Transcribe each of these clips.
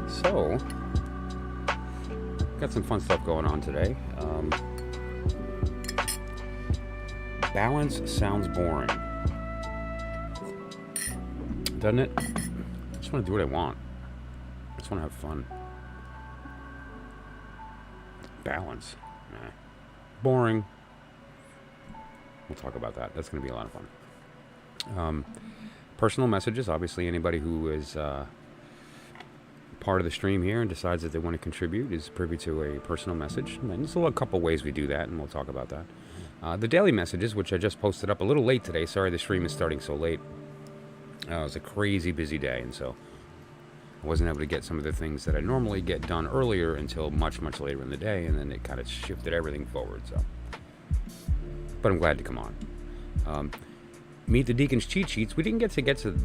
So, got some fun stuff going on today. Balance sounds boring, doesn't it? I just want to do what I want. I just want to have fun. Balance. Nah. Boring. We'll talk about that. That's going to be a lot of fun. Personal messages. Obviously, anybody who is part of the stream here and decides that they want to contribute is privy to a personal message. And there's a couple ways we do that, and we'll talk about that. The daily messages, which I just posted up a little late today. Sorry the stream is starting so late. It was a crazy busy day, and so I wasn't able to get some of the things that I normally get done earlier until much, much later in the day, and then it kind of shifted everything forward. So, but I'm glad to come on. Meet the Deacons cheat sheets. We didn't get to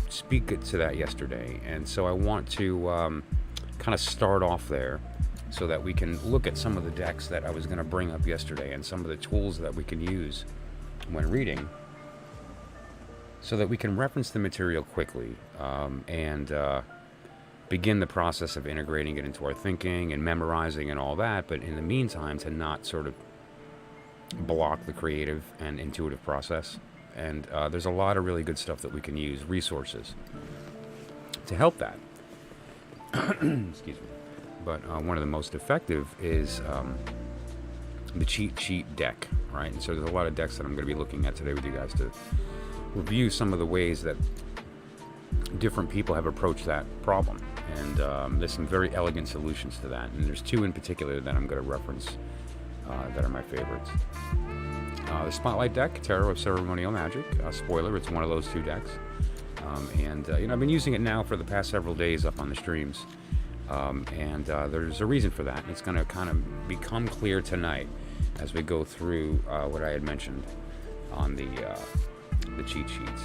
speak to that yesterday, and so I want to kind of start off there so that we can look at some of the decks that I was going to bring up yesterday and some of the tools that we can use when reading so that we can reference the material quickly and begin the process of integrating it into our thinking and memorizing and all that, but in the meantime to not sort of block the creative and intuitive process. And there's a lot of really good stuff that we can use, resources, to help that. Excuse me. But one of the most effective is the cheat sheet deck, right? And so there's a lot of decks that I'm going to be looking at today with you guys to review some of the ways that different people have approached that problem. And there's some very elegant solutions to that. And there's two in particular that I'm going to reference that are my favorites. The Spotlight deck, Tarot of Ceremonial Magic. Spoiler, it's one of those two decks. I've been using it now for the past several days up on the streams. There's a reason for that. It's going to kind of become clear tonight as we go through what I had mentioned on the cheat sheets.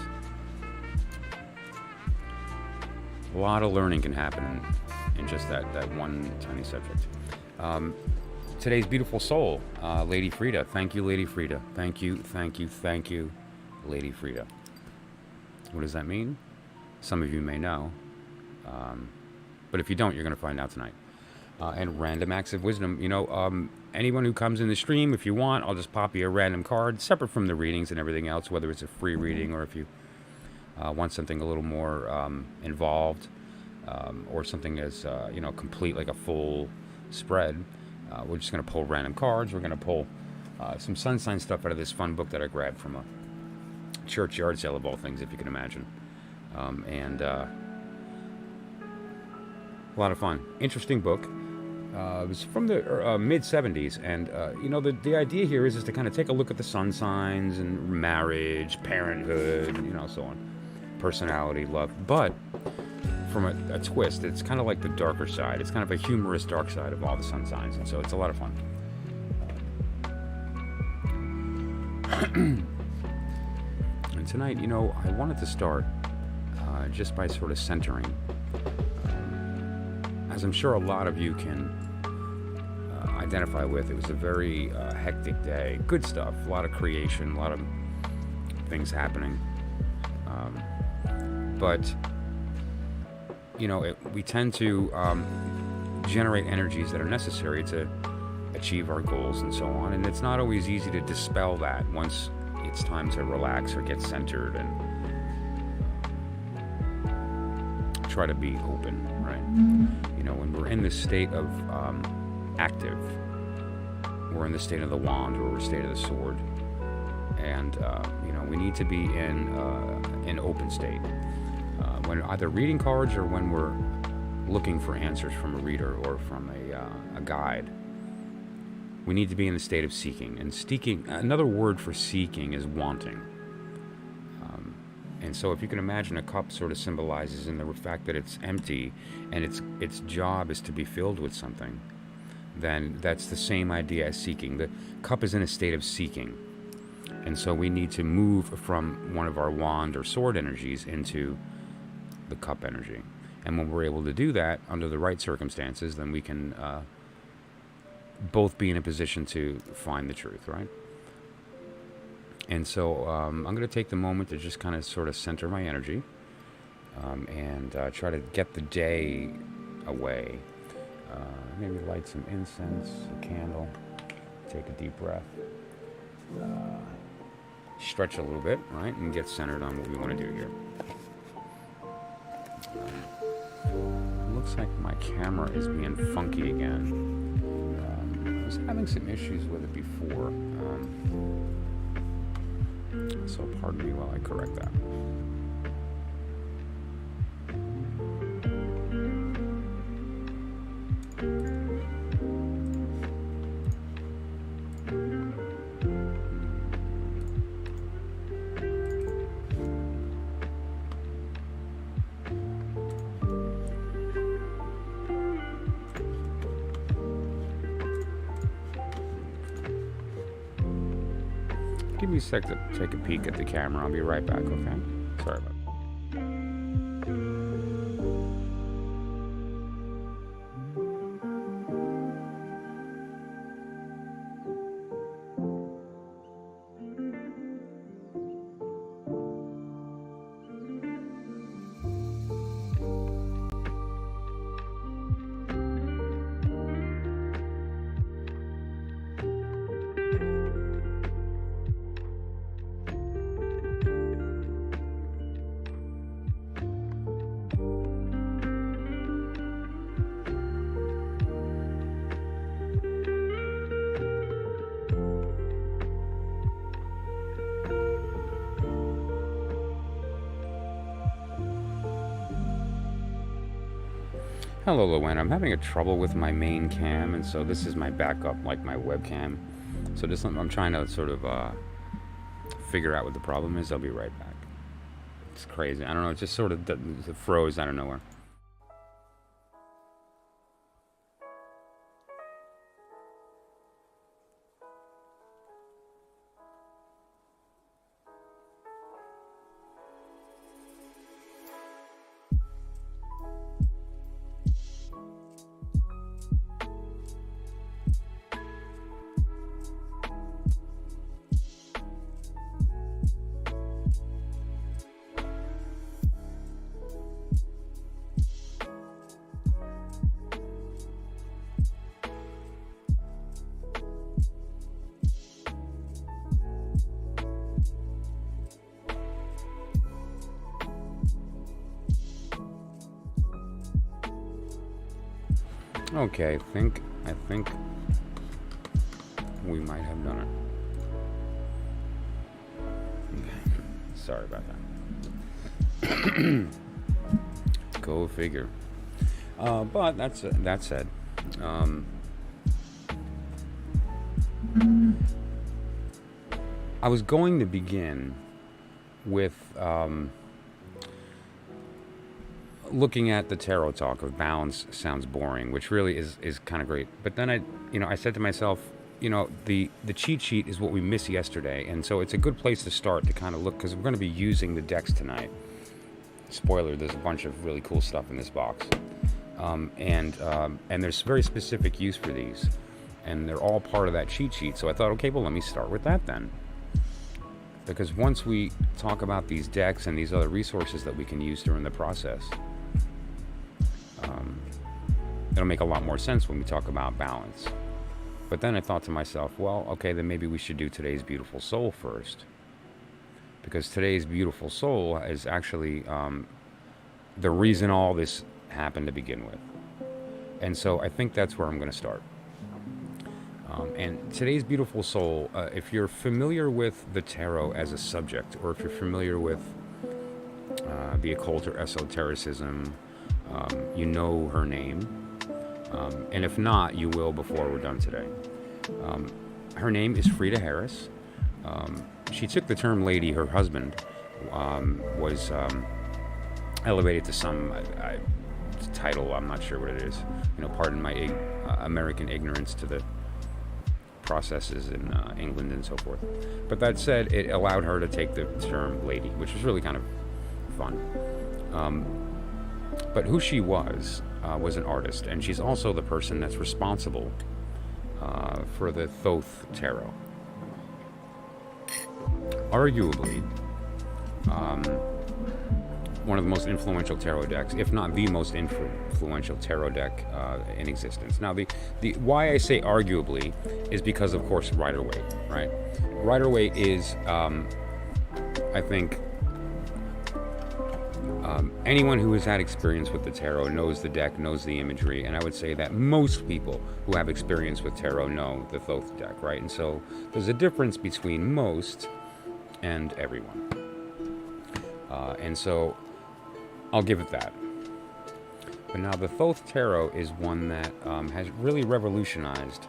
A lot of learning can happen in just that one tiny subject. Today's beautiful soul, Lady Freida. Thank you, Lady Freida. Thank you, Lady Freida. What does that mean? Some of you may know. But if you don't, you're going to find out tonight. And random acts of wisdom. Anyone who comes in the stream, if you want, I'll just pop you a random card, separate from the readings and everything else, whether it's a free reading or if you want something a little more involved or something as, complete, like a full spread. We're just going to pull random cards. We're going to pull some sun sign stuff out of this fun book that I grabbed from a churchyard sale of all things, if you can imagine. A lot of fun. Interesting book. It was from the mid-'70s, and the idea here is to kind of take a look at the sun signs and marriage, parenthood, so on, personality, love, but from a twist. It's kind of like the darker side. It's kind of a humorous dark side of all the sun signs, and so it's a lot of fun. And tonight, I wanted to start just by sort of centering. As I'm sure a lot of you can identify with, it was a very hectic day. Good stuff, a lot of creation, a lot of things happening. But we tend to generate energies that are necessary to achieve our goals and so on. And it's not always easy to dispel that once it's time to relax or get centered and try to be open, right? When we're in this state of active, we're in the state of the wand or we're state of the sword. And, we need to be in an open state. When either reading cards or when we're looking for answers from a reader or from a guide, we need to be in the state of seeking. And seeking, another word for seeking is wanting. And so if you can imagine, a cup sort of symbolizes in the fact that it's empty and its job is to be filled with something, then that's the same idea as seeking. The cup is in a state of seeking. And so we need to move from one of our wand or sword energies into the cup energy. And when we're able to do that under the right circumstances, then we can both be in a position to find the truth, right? And so I'm going to take the moment to just kind of sort of center my energy and try to get the day away. Maybe light some incense, a candle, take a deep breath, stretch a little bit, right, and get centered on what we want to do here. Looks like my camera is being funky again. I was having some issues with it before, so pardon me while I correct that. Give me a sec to take a peek at the camera. I'll be right back, okay? Sorry about that. Hello, Lowen. I'm having a trouble with my main cam, and so this is my backup, like my webcam. So this, I'm trying to sort of figure out what the problem is. I'll be right back. It's crazy. I don't know. It just sort of froze out of nowhere. Okay, I think we might have done it. Okay. Sorry about that. Go figure. But that said, I was going to begin with looking at the tarot talk of balance sounds boring, which really is kind of great. But then I said to myself, the cheat sheet is what we missed yesterday, and so it's a good place to start to kind of look, because we're going to be using the decks tonight. Spoiler: there's a bunch of really cool stuff in this box, and there's very specific use for these, and they're all part of that cheat sheet. So I thought, okay, well, let me start with that then, because once we talk about these decks and these other resources that we can use during the process, it'll make a lot more sense when we talk about balance. But then I thought to myself, well, okay, then maybe we should do today's beautiful soul first, because today's beautiful soul is actually the reason all this happened to begin with. And so I think that's where I'm going to start. And today's beautiful soul, if you're familiar with the tarot as a subject, or if you're familiar with the occult or esotericism, you know her name. And if not, you will before we're done today. Her name is Freida Harris. She took the term lady. Her husband was elevated to some title. I'm not sure what it is. Pardon my American ignorance to the processes in England and so forth. But that said, it allowed her to take the term lady, which was really kind of fun. But who she was an artist, and she's also the person that's responsible for the Thoth Tarot. Arguably, one of the most influential tarot decks, if not the most influential tarot deck in existence. Now, the why I say arguably is because, of course, Rider-Waite, right? Rider-Waite is, I think, anyone who has had experience with the tarot knows the deck, knows the imagery, and I would say that most people who have experience with tarot know the Thoth deck, right? And so there's a difference between most and everyone. And so I'll give it that. But now the Thoth Tarot is one that has really revolutionized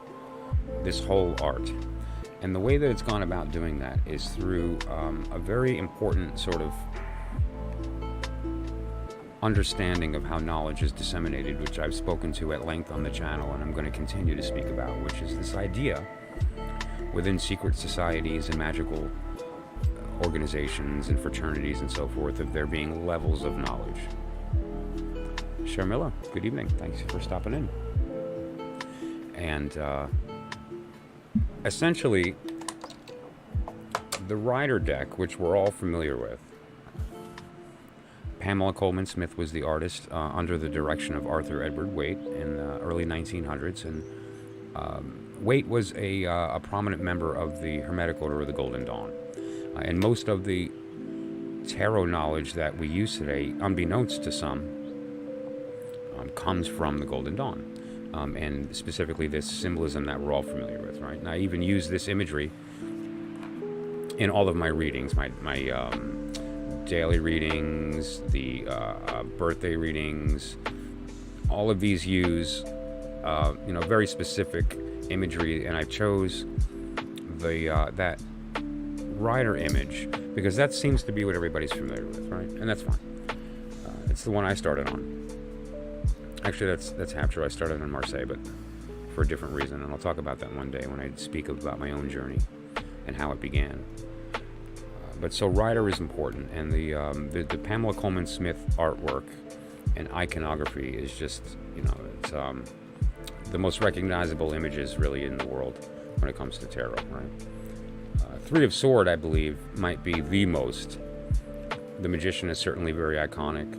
this whole art. And the way that it's gone about doing that is through a very important sort of understanding of how knowledge is disseminated, which I've spoken to at length on the channel, and I'm going to continue to speak about, which is this idea within secret societies and magical organizations and fraternities and so forth of there being levels of knowledge. Sharmila, good evening. Thanks for stopping in. And essentially, the Rider deck, which we're all familiar with, Pamela Coleman Smith was the artist under the direction of Arthur Edward Waite in the early 1900s, and Waite was a prominent member of the Hermetic Order of the Golden Dawn. And most of the tarot knowledge that we use today, unbeknownst to some, comes from the Golden Dawn. And specifically this symbolism that we're all familiar with, right? And I even use this imagery in all of my readings, my daily readings, the birthday readings. All of these use, very specific imagery, and I chose the that Rider image because that seems to be what everybody's familiar with, right? And that's fine. It's the one I started on. Actually, that's half true. I started in Marseille, but for a different reason, and I'll talk about that one day when I speak about my own journey and how it began. But so Rider is important, and the Pamela Coleman Smith artwork and iconography is just, it's the most recognizable images really in the world when it comes to tarot, right? Three of Sword, I believe, might be the most. The Magician is certainly very iconic,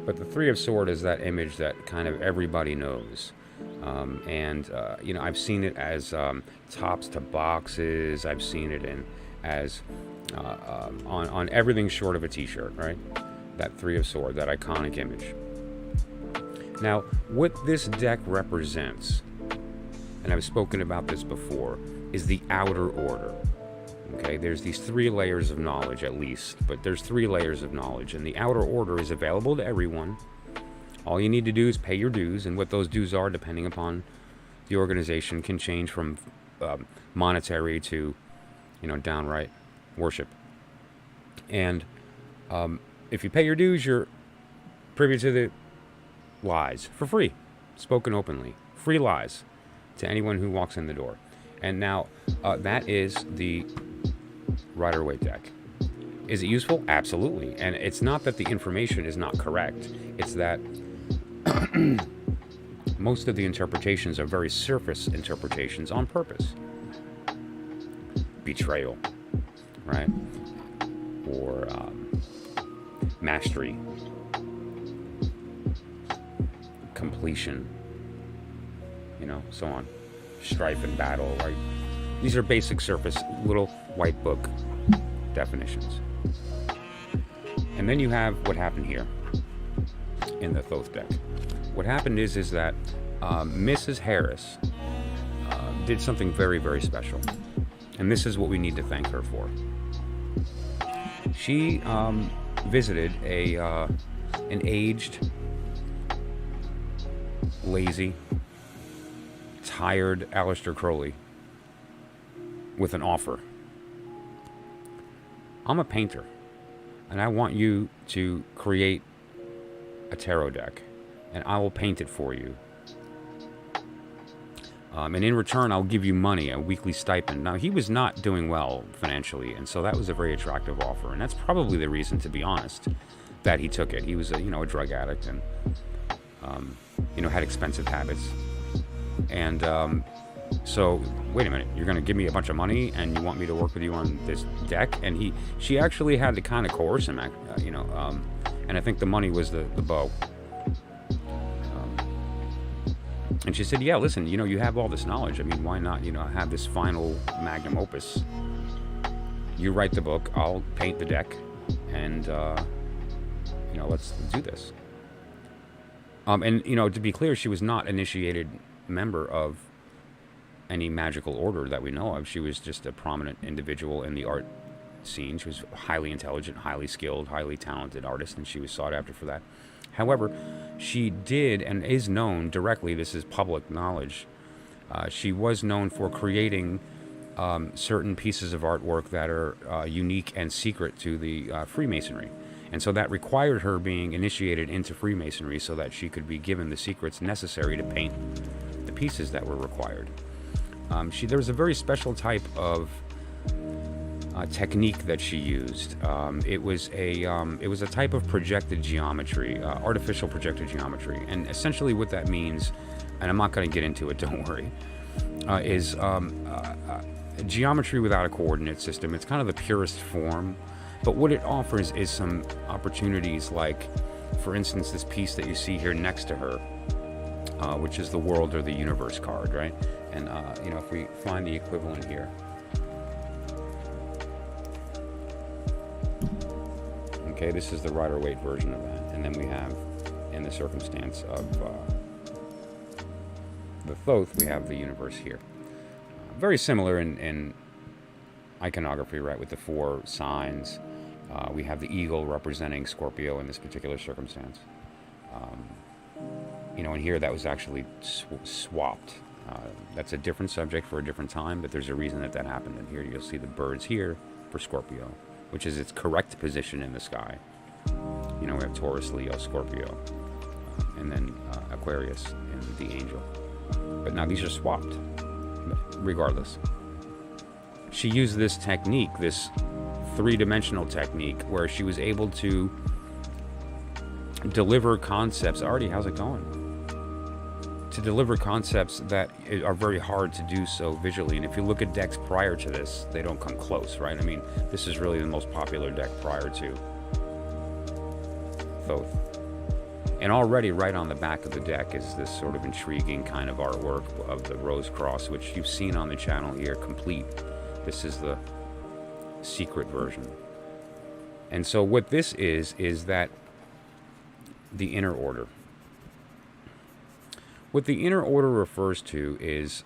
but the Three of Sword is that image that kind of everybody knows. I've seen it as tops to boxes. I've seen it as on everything short of a t-shirt, right? That Three of Sword, that iconic image. Now, what this deck represents, and I've spoken about this before, is the outer order. Okay, there's these three layers of knowledge at least, but there's three layers of knowledge, and the outer order is available to everyone. All you need to do is pay your dues, and what those dues are, depending upon the organization, can change from monetary to, downright worship. And if you pay your dues, you're privy to the lies for free, spoken openly, free lies to anyone who walks in the door. And now that is the Rider-Waite deck. Is it useful? Absolutely. And it's not that the information is not correct. It's that most of the interpretations are very surface interpretations on purpose. Betrayal, right? Or mastery, completion, so on. Strife and battle, right? These are basic surface little white book definitions. And then you have what happened here in the Thoth deck. What happened is that Mrs. Harris did something very, very special. And this is what we need to thank her for. She visited an aged, lazy, tired Aleister Crowley with an offer. I'm a painter, and I want you to create a tarot deck, and I will paint it for you. And in return, I'll give you money, a weekly stipend. Now, he was not doing well financially, and so that was a very attractive offer, and that's probably the reason, to be honest, that he took it. He was a drug addict and had expensive habits. And so, wait a minute, you're going to give me a bunch of money and you want me to work with you on this deck? And she actually had to kind of coerce him, And I think the money was the bow. And she said, yeah, listen, you have all this knowledge. I mean, why not, have this final magnum opus? You write the book, I'll paint the deck, and, let's do this. And, to be clear, she was not initiated member of any magical order that we know of. She was just a prominent individual in the art scene. She was highly intelligent, highly skilled, highly talented artist, and she was sought after for that. However, she did and is known directly, this is public knowledge, she was known for creating certain pieces of artwork that are unique and secret to the Freemasonry. And so that required her being initiated into Freemasonry so that she could be given the secrets necessary to paint the pieces that were required. There was a very special type of technique that she used. It was a type of projected geometry, artificial projected geometry, and essentially what that means, and I'm not going to get into it, don't worry, is geometry without a coordinate system. It's kind of the purest form, but what it offers is some opportunities, like, for instance, this piece that you see here next to her, which is the world or the universe card, right? And if we find the equivalent here. Okay, this is the Rider-Waite version of that. And then we have, in the circumstance of the Thoth, we have the universe here. Very similar in iconography, right, with the 4 signs. We have the eagle representing Scorpio in this particular circumstance. And here that was actually swapped. That's a different subject for a different time, but there's a reason that happened. And here you'll see the birds here for Scorpio, which is its correct position in the sky. We have Taurus, Leo, Scorpio, and then Aquarius and the angel. But now these are swapped. But regardless, she used this technique, this 3-dimensional technique, where she was able to deliver concepts. Artie, how's it going? To deliver concepts that are very hard to do so visually. And if you look at decks prior to this, they don't come close, right? I mean, this is really the most popular deck prior to Thoth. And already right on the back of the deck is this sort of intriguing kind of artwork of the Rose Cross, which you've seen on the channel here, complete. This is the secret version. And so what this is that the inner order. What the inner order refers to is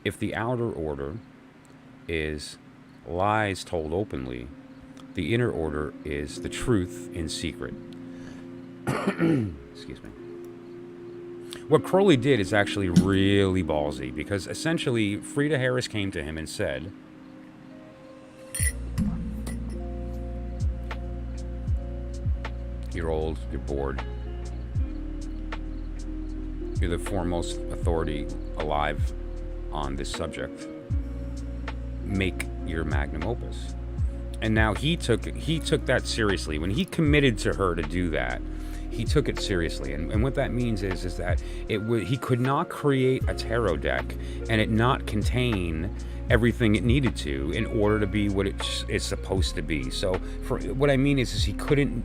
if the outer order is lies told openly, the inner order is the truth in secret. Excuse me. What Crowley did is actually really ballsy, because essentially Freida Harris came to him and said, "You're old, you're bored. You're the foremost authority alive on this subject. Make your magnum opus." And now he took that seriously. When he committed to her to do that, he took it seriously. And what that means is that he could not create a tarot deck and it not contain everything it needed to in order to be what it is supposed to be. So what I mean is he couldn't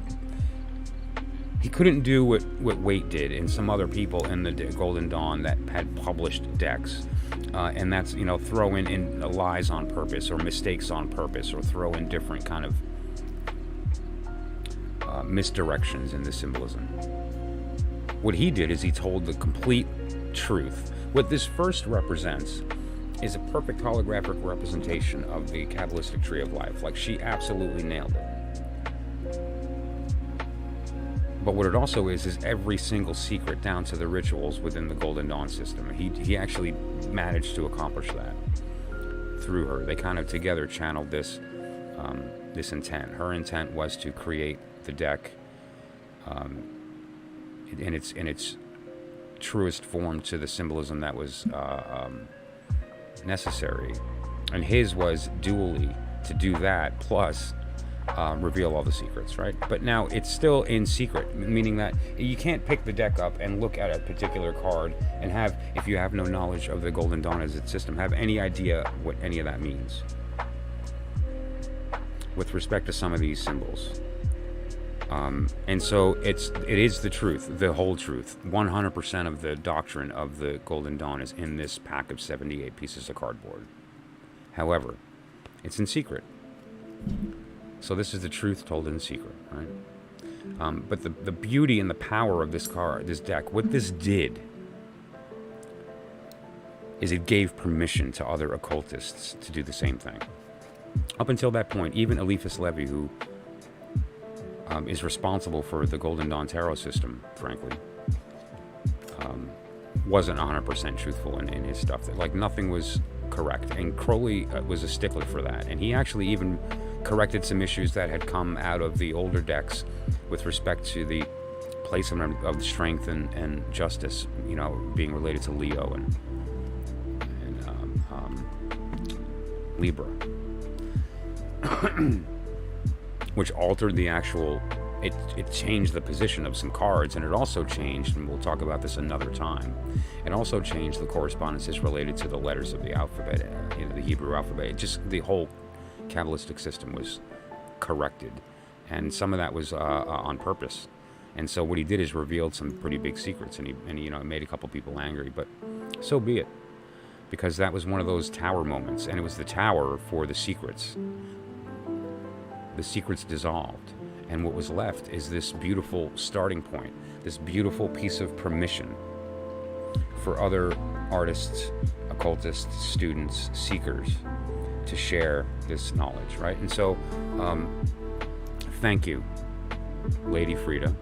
do what Waite did and some other people in the Golden Dawn that had published decks. And that's, throw in lies on purpose or mistakes on purpose, or throw in different kind of misdirections in the symbolism. What he did is he told the complete truth. What this first represents is a perfect holographic representation of the Kabbalistic tree of life. Like, she absolutely nailed it. But what it also is every single secret down to the rituals within the Golden Dawn system. He actually managed to accomplish that through her. They kind of together channeled this intent. Her intent was to create the deck in its truest form to the symbolism that was necessary, and his was dually to do that plus reveal all the secrets, right? But now it's still in secret, meaning that you can't pick the deck up and look at a particular card and have, if you have no knowledge of the Golden Dawn as its system, have any idea what any of that means with respect to some of these symbols. And so it is the truth, the whole truth. 100% of the doctrine of the Golden Dawn is in this pack of 78 pieces of cardboard. However, it's in secret. So this is the truth told in secret, right? But the beauty and the power of this deck, what this did is it gave permission to other occultists to do the same thing. Up until that point, even Eliphas Levi, who is responsible for the Golden Dawn Tarot system, frankly, wasn't 100% truthful in his stuff. Like, nothing was correct. And Crowley was a stickler for that. And he actually even corrected some issues that had come out of the older decks with respect to the placement of strength and justice, you know, being related to Leo and Libra. Which altered the actual, it changed the position of some cards, and it also changed, and we'll talk about this another time, it also changed the correspondences related to the letters of the alphabet, you know, the Hebrew alphabet. It just, the whole Kabbalistic system was corrected, and some of that was on purpose. And so what he did is revealed some pretty big secrets, and he you know, it made a couple people angry, but so be it, because that was one of those tower moments, and it was the tower for the secrets. The secrets dissolved, and what was left is this beautiful starting point, this beautiful piece of permission for other artists, occultists, students, seekers to share this knowledge, right? And so, thank you, Lady Freida,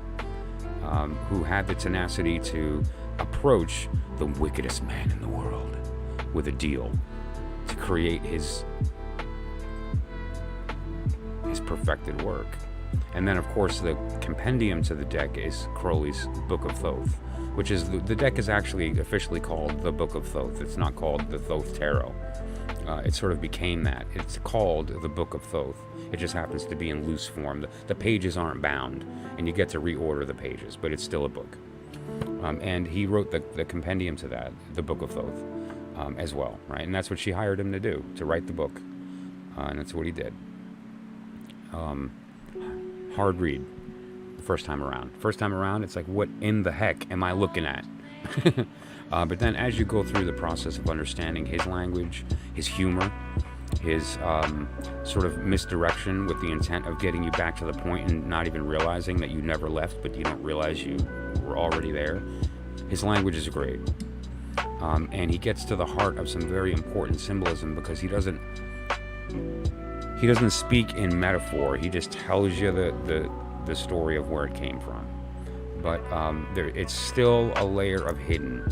who had the tenacity to approach the wickedest man in the world with a deal to create his perfected work. And then, of course, the compendium to the deck is Crowley's Book of Thoth, which is, the deck is actually officially called the Book of Thoth. It's not called the Thoth Tarot. It sort of became that. It's called the Book of Thoth. It just happens to be in loose form. The pages aren't bound, and you get to reorder the pages, but it's still a book. And he wrote the compendium to that, the Book of Thoth, as well, right? And that's what she hired him to do, to write the book. And that's what he did. Hard read the first time around. It's like, what in the heck am I looking at? But then as you go through the process of understanding his language, his humor, his sort of misdirection with the intent of getting you back to the point and not even realizing that you never left, but you don't realize you were already there. His language is great. And he gets to the heart of some very important symbolism, because he doesn't speak in metaphor. He just tells you the story of where it came from. But it's still a layer of hidden.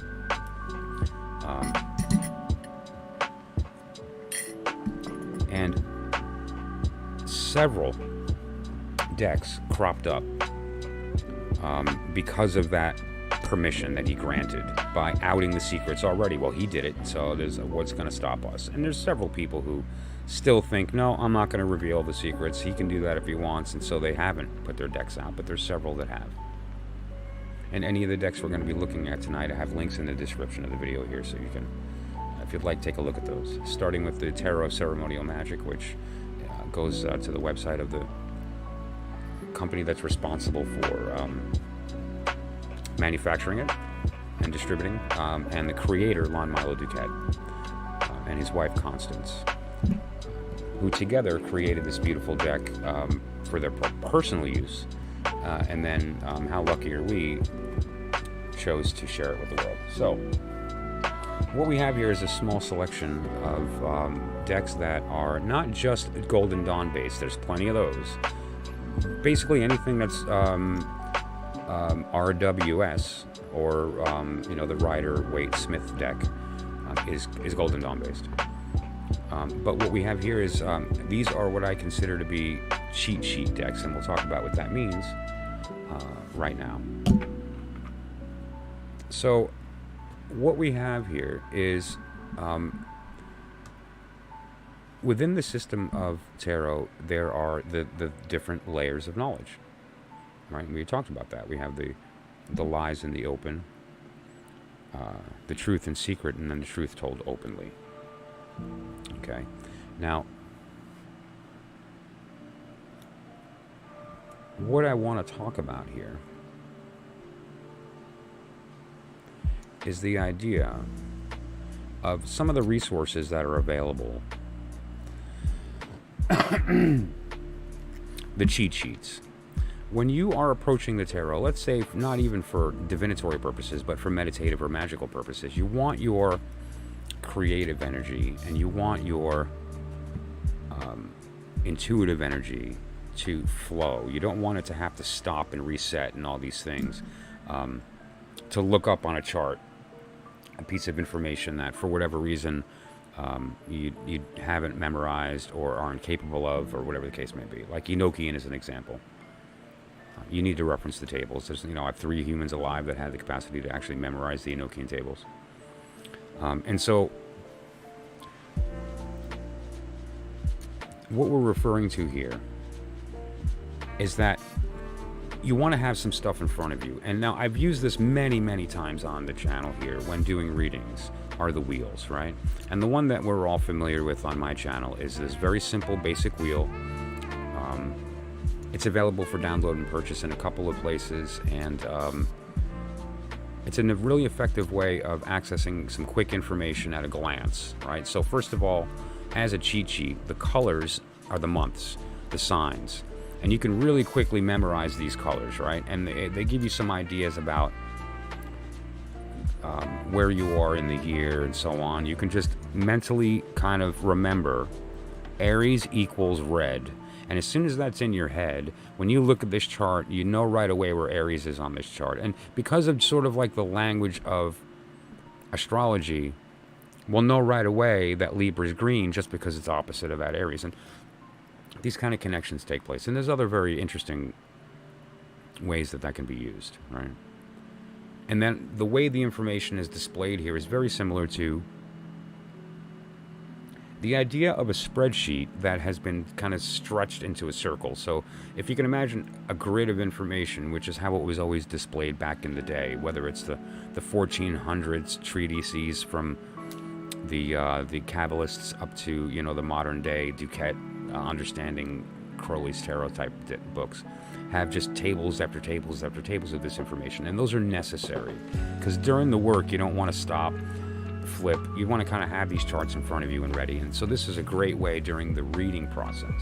And several decks cropped up because of that permission that he granted by outing the secrets already. Well, he did it, so there's what's going to stop us? And there's several people who still think, no, I'm not going to reveal the secrets. He can do that if he wants, and so they haven't put their decks out, but there's several that have. And any of the decks we're going to be looking at tonight, I have links in the description of the video here, so you can, if you'd like, take a look at those. Starting with the Tarot Ceremonial Magick, which goes to the website of the company that's responsible for manufacturing it and distributing, and the creator, Milo DuQuette, and his wife, Constance, who together created this beautiful deck for their personal use, and then how lucky are we chose to share it with the world. So what we have here is a small selection of decks that are not just Golden Dawn based. There's plenty of those. Basically anything that's RWS or the Rider-Waite-Smith deck is Golden Dawn based. But what we have here is these are what I consider to be cheat sheet decks, and we'll talk about what that means right now. So what we have here is within the system of tarot, there are the different layers of knowledge, right? We talked about that. We have the lies in the open, the truth in secret, and then the truth told openly. Okay, now what I want to talk about here is the idea of some of the resources that are available. The cheat sheets. When you are approaching the tarot, let's say not even for divinatory purposes, but for meditative or magical purposes, you want your creative energy and you want your intuitive energy to flow. You don't want it to have to stop and reset and all these things. To look up on a chart a piece of information that for whatever reason you haven't memorized or are incapable of, or whatever the case may be. Like Enochian is an example. You need to reference the tables. There's, I have 3 humans alive that had the capacity to actually memorize the Enochian tables. And so what we're referring to here is that you want to have some stuff in front of you. And now I've used this many, many times on the channel here when doing readings, are the wheels, right? And the one that we're all familiar with on my channel is this very simple, basic wheel. It's available for download and purchase in a couple of places, and it's a really effective way of accessing some quick information at a glance, right? So first of all, as a cheat sheet, the colors are the months, the signs, and you can really quickly memorize these colors, right? And they give you some ideas about where you are in the year and so on. You can just mentally kind of remember Aries equals red. And as soon as that's in your head, when you look at this chart, you know right away where Aries is on this chart. And because of sort of like the language of astrology, we'll know right away that Libra is green just because it's opposite of that Aries. And these kind of connections take place. And there's other very interesting ways that can be used, right? And then the way the information is displayed here is very similar to the idea of a spreadsheet that has been kind of stretched into a circle. So if you can imagine a grid of information, which is how it was always displayed back in the day, whether it's the 1400s treatises from the Kabbalists up to, the modern day DuQuette, Understanding Crowley's Tarot type books, have just tables after tables after tables of this information. And those are necessary because during the work, you don't want to stop, flip. You want to kind of have these charts in front of you and ready. And so this is a great way during the reading process,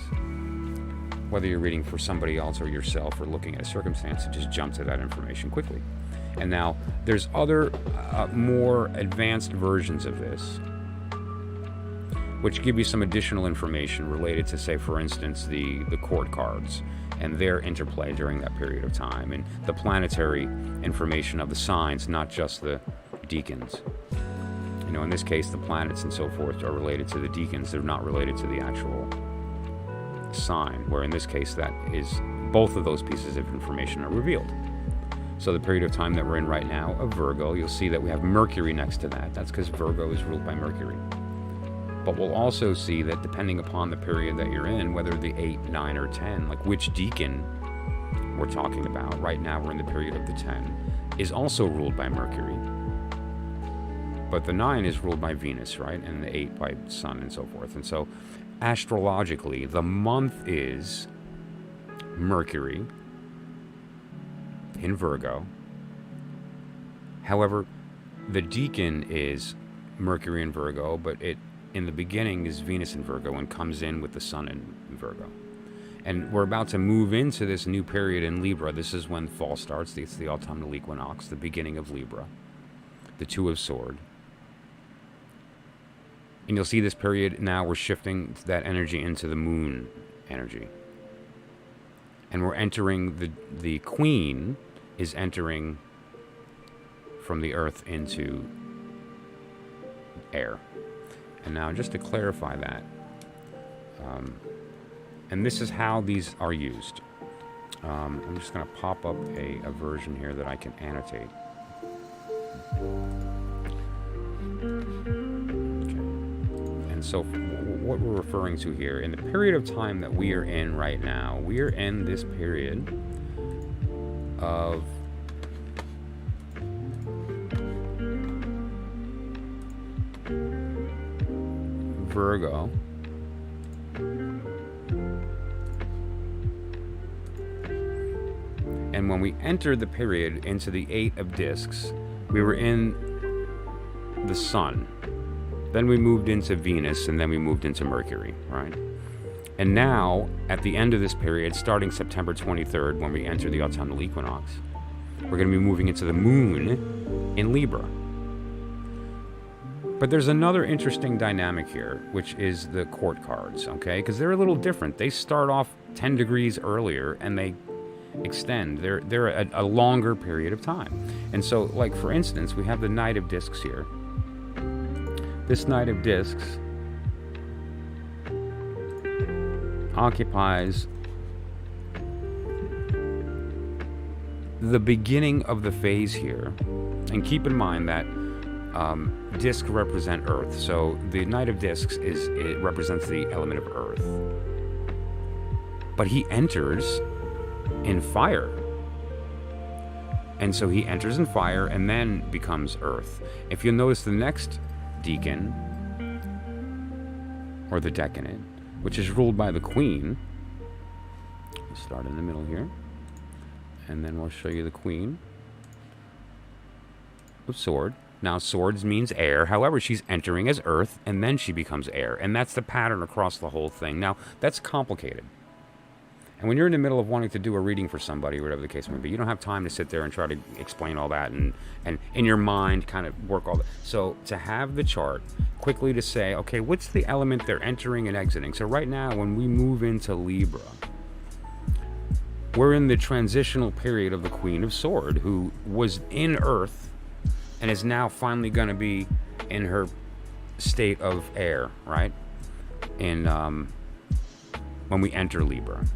whether you're reading for somebody else or yourself or looking at a circumstance, to just jump to that information quickly. And now there's other more advanced versions of this which give you some additional information related to, say, for instance, the court cards and their interplay during that period of time, and the planetary information of the signs, not just the deacons. In this case, the planets and so forth are related to the deacons. They're not related to the actual sign, where in this case, that is, both of those pieces of information are revealed. So the period of time that we're in right now of Virgo, you'll see that we have Mercury next to that. That's because Virgo is ruled by Mercury. But we'll also see that depending upon the period that you're in, whether the 8, 9, or 10, like which deacon we're talking about, right now we're in the period of the 10, is also ruled by Mercury. But the 9 is ruled by Venus, right? And the 8 by Sun and so forth. And so astrologically, the month is Mercury in Virgo. However, the deacon is Mercury in Virgo, but it in the beginning is Venus in Virgo and comes in with the Sun in Virgo. And we're about to move into this new period in Libra. This is when fall starts. It's the autumnal equinox, the beginning of Libra, the 2 of Swords. And you'll see this period now we're shifting that energy into the moon energy. And we're entering, the queen is entering from the earth into air. And now just to clarify that, and this is how these are used. I'm just going to pop up a version here that I can annotate. Okay. And so what we're referring to here, in the period of time that we are in right now, we are in this period of Virgo, then when we entered the period into the 8 of discs, we were in the sun. Then we moved into Venus, and then we moved into Mercury, right? And now, at the end of this period, starting September 23rd, when we enter the autumnal equinox, we're going to be moving into the moon in Libra. But there's another interesting dynamic here, which is the court cards, okay? Because they're a little different. They start off 10 degrees earlier, and they extend. They're a longer period of time. And so, like, for instance, we have the Knight of Discs here. This Knight of Discs occupies the beginning of the phase here. And keep in mind that discs represent Earth. So the Knight of Discs it represents the element of Earth. But he enters in fire. And so he enters in fire and then becomes Earth. If you'll notice the next deacon, or the decadent, which is ruled by the Queen. We'll start in the middle here. And then we'll show you the Queen of Sword. Now, swords means air. However, she's entering as Earth, and then she becomes air. And that's the pattern across the whole thing. Now, that's complicated. And when you're in the middle of wanting to do a reading for somebody, whatever the case may be, you don't have time to sit there and try to explain all that and in your mind kind of work all that. So to have the chart quickly to say, okay, what's the element they're entering and exiting? So right now, when we move into Libra, we're in the transitional period of the Queen of Sword, who was in Earth and is now finally going to be in her state of air, right? And when we enter Libra.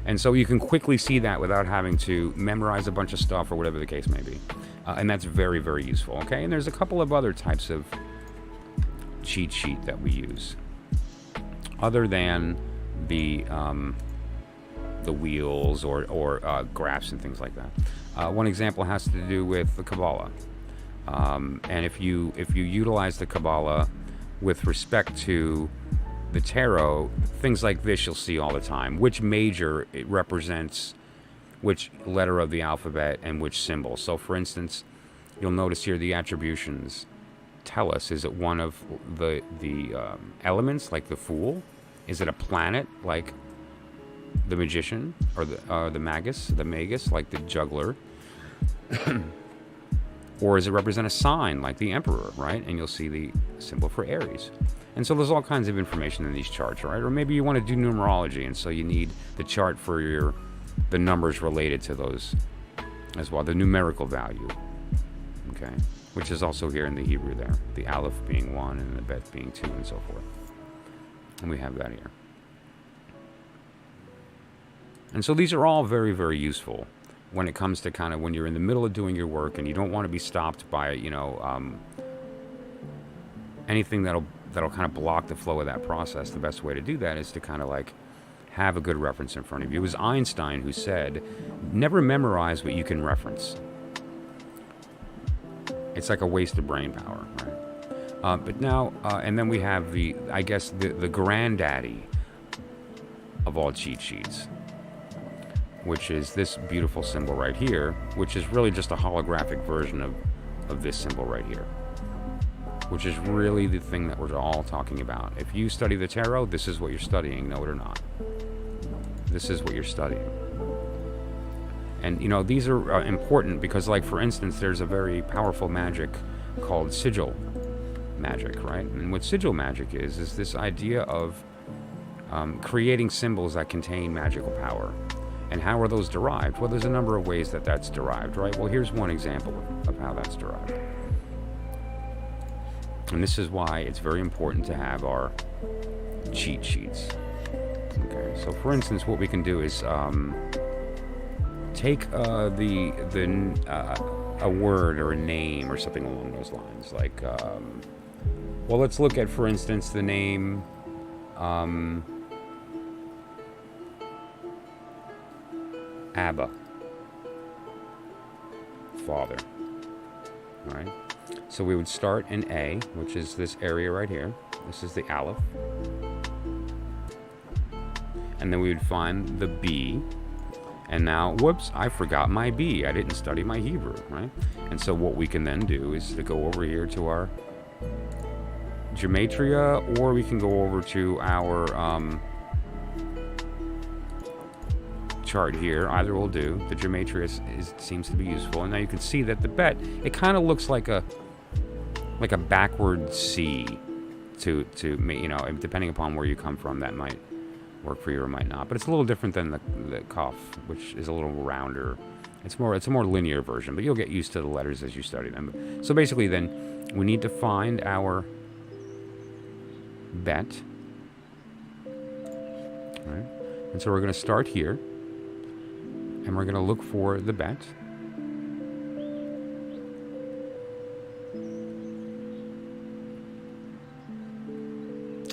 And so you can quickly see that without having to memorize a bunch of stuff or whatever the case may be. And that's very, very useful, okay? And there's a couple of other types of cheat sheet that we use. Other than the wheels or graphs and things like that. One example has to do with the Kabbalah. And if you utilize the Kabbalah with respect to the tarot, things like this you'll see all the time. Which major it represents which letter of the alphabet and which symbol. So for instance, you'll notice here the attributions tell us, is it one of the elements like the Fool? Is it a planet like the Magician or the Magus like the Juggler? Or does it represent a sign like the Emperor, right? And you'll see the symbol for Aries. And so there's all kinds of information in these charts, right? Or maybe you want to do numerology, and so you need the chart for the numbers related to those as well, the numerical value, okay? Which is also here in the Hebrew there, the Aleph being 1 and the Bet being 2 and so forth. And we have that here. And so these are all very, very useful when it comes to kind of when you're in the middle of doing your work and you don't want to be stopped by, anything that'll kind of block the flow of that process. The best way to do that is to kind of like have a good reference in front of you. It was Einstein who said, never memorize what you can reference. It's like a waste of brain power, right? But now, and then we have the granddaddy of all cheat sheets, which is this beautiful symbol right here, which is really just a holographic version of this symbol right here, which is really the thing that we're all talking about. If you study the tarot, this is what you're studying, know it or not. This is what you're studying. And, these are important because, like, for instance, there's a very powerful magic called sigil magic, right? And what sigil magic is this idea of creating symbols that contain magical power. And how are those derived? Well, there's a number of ways that that's derived, right? Well, here's one example of how that's derived. And this is why it's very important to have our cheat sheets. Okay, so for instance, what we can do is take a word or a name or something along those lines. Like, well, let's look at, for instance, the name Abba, Father. All right. So we would start in A, which is this area right here. This is the Aleph. And then we would find the B, And now, whoops, I forgot my B. I didn't study my Hebrew, right? And so what we can then do is to go over here to our gematria, or we can go over to our chart here. Either will do. The gematria seems to be useful. And now you can see that the bet, it kind of looks like a backward C to you know, depending upon where you come from, that might work for you or might not. But it's a little different than the Kaf, which is a little rounder. It's a more linear version, but you'll get used to the letters as you study them. So basically then we need to find our bet. Right? And so we're going to start here, and we're going to look for the bet.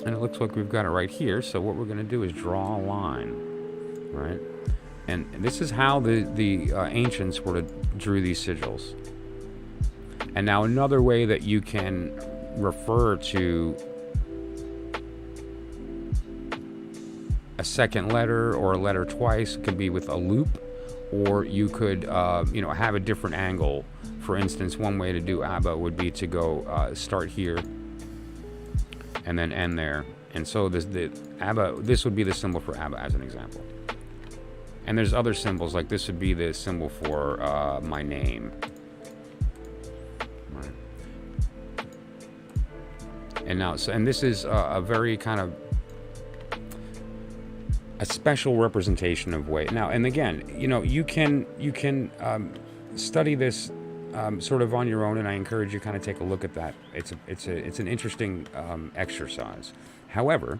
And it looks like we've got it right here. So what we're going to do is draw a line, right? And this is how the ancients drew these sigils. And now another way that you can refer to a second letter or a letter twice could be with a loop, or you could you know, have a different angle. For instance, one way to do Abba would be to go start here and then end there. And so this would be the symbol for Abba as an example. And there's other symbols, like this would be the symbol for my name. Right. And now, and this is a very kind of a special representation of way. Now, and again, you know, you can study this sort of on your own, and I encourage you to kind of take a look at that. It's an interesting exercise. However,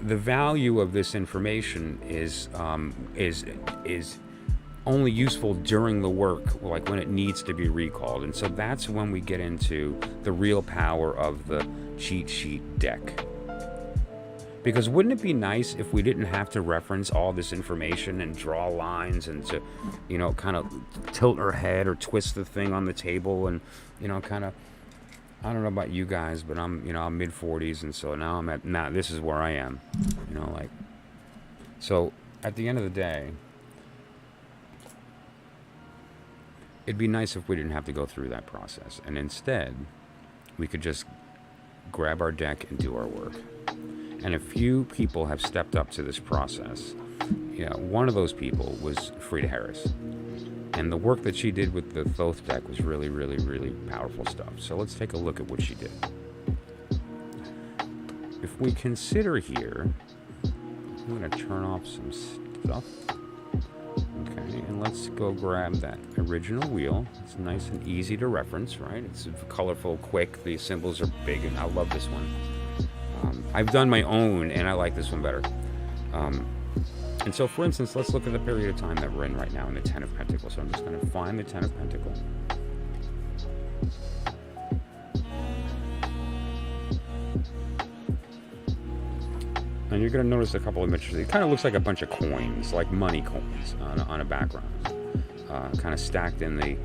the value of this information is only useful during the work, like when it needs to be recalled. And so that's when we get into the real power of the cheat sheet deck. Because wouldn't it be nice if we didn't have to reference all this information and draw lines and to, you know, kind of tilt our head or twist the thing on the table and, you know, kind of, I don't know about you guys, but I'm mid 40s, and so now this is where I am, you know, like, so at the end of the day, it'd be nice if we didn't have to go through that process, and instead we could just grab our deck and do our work. And a few people have stepped up to this process. You know, one of those people was Freida Harris. And the work that she did with the Thoth deck was really, really, really powerful stuff. So let's take a look at what she did. If we consider here, I'm going to turn off some stuff. Okay, and let's go grab that original wheel. It's nice and easy to reference, right? It's colorful, quick. The symbols are big, and I love this one. I've done my own, and I like this one better. And so, for instance, let's look at the period of time that we're in right now in the Ten of Pentacles. So I'm just going to find the Ten of Pentacles. And you're going to notice a couple of images. It kind of looks like a bunch of coins, like money coins on a background, kind of stacked in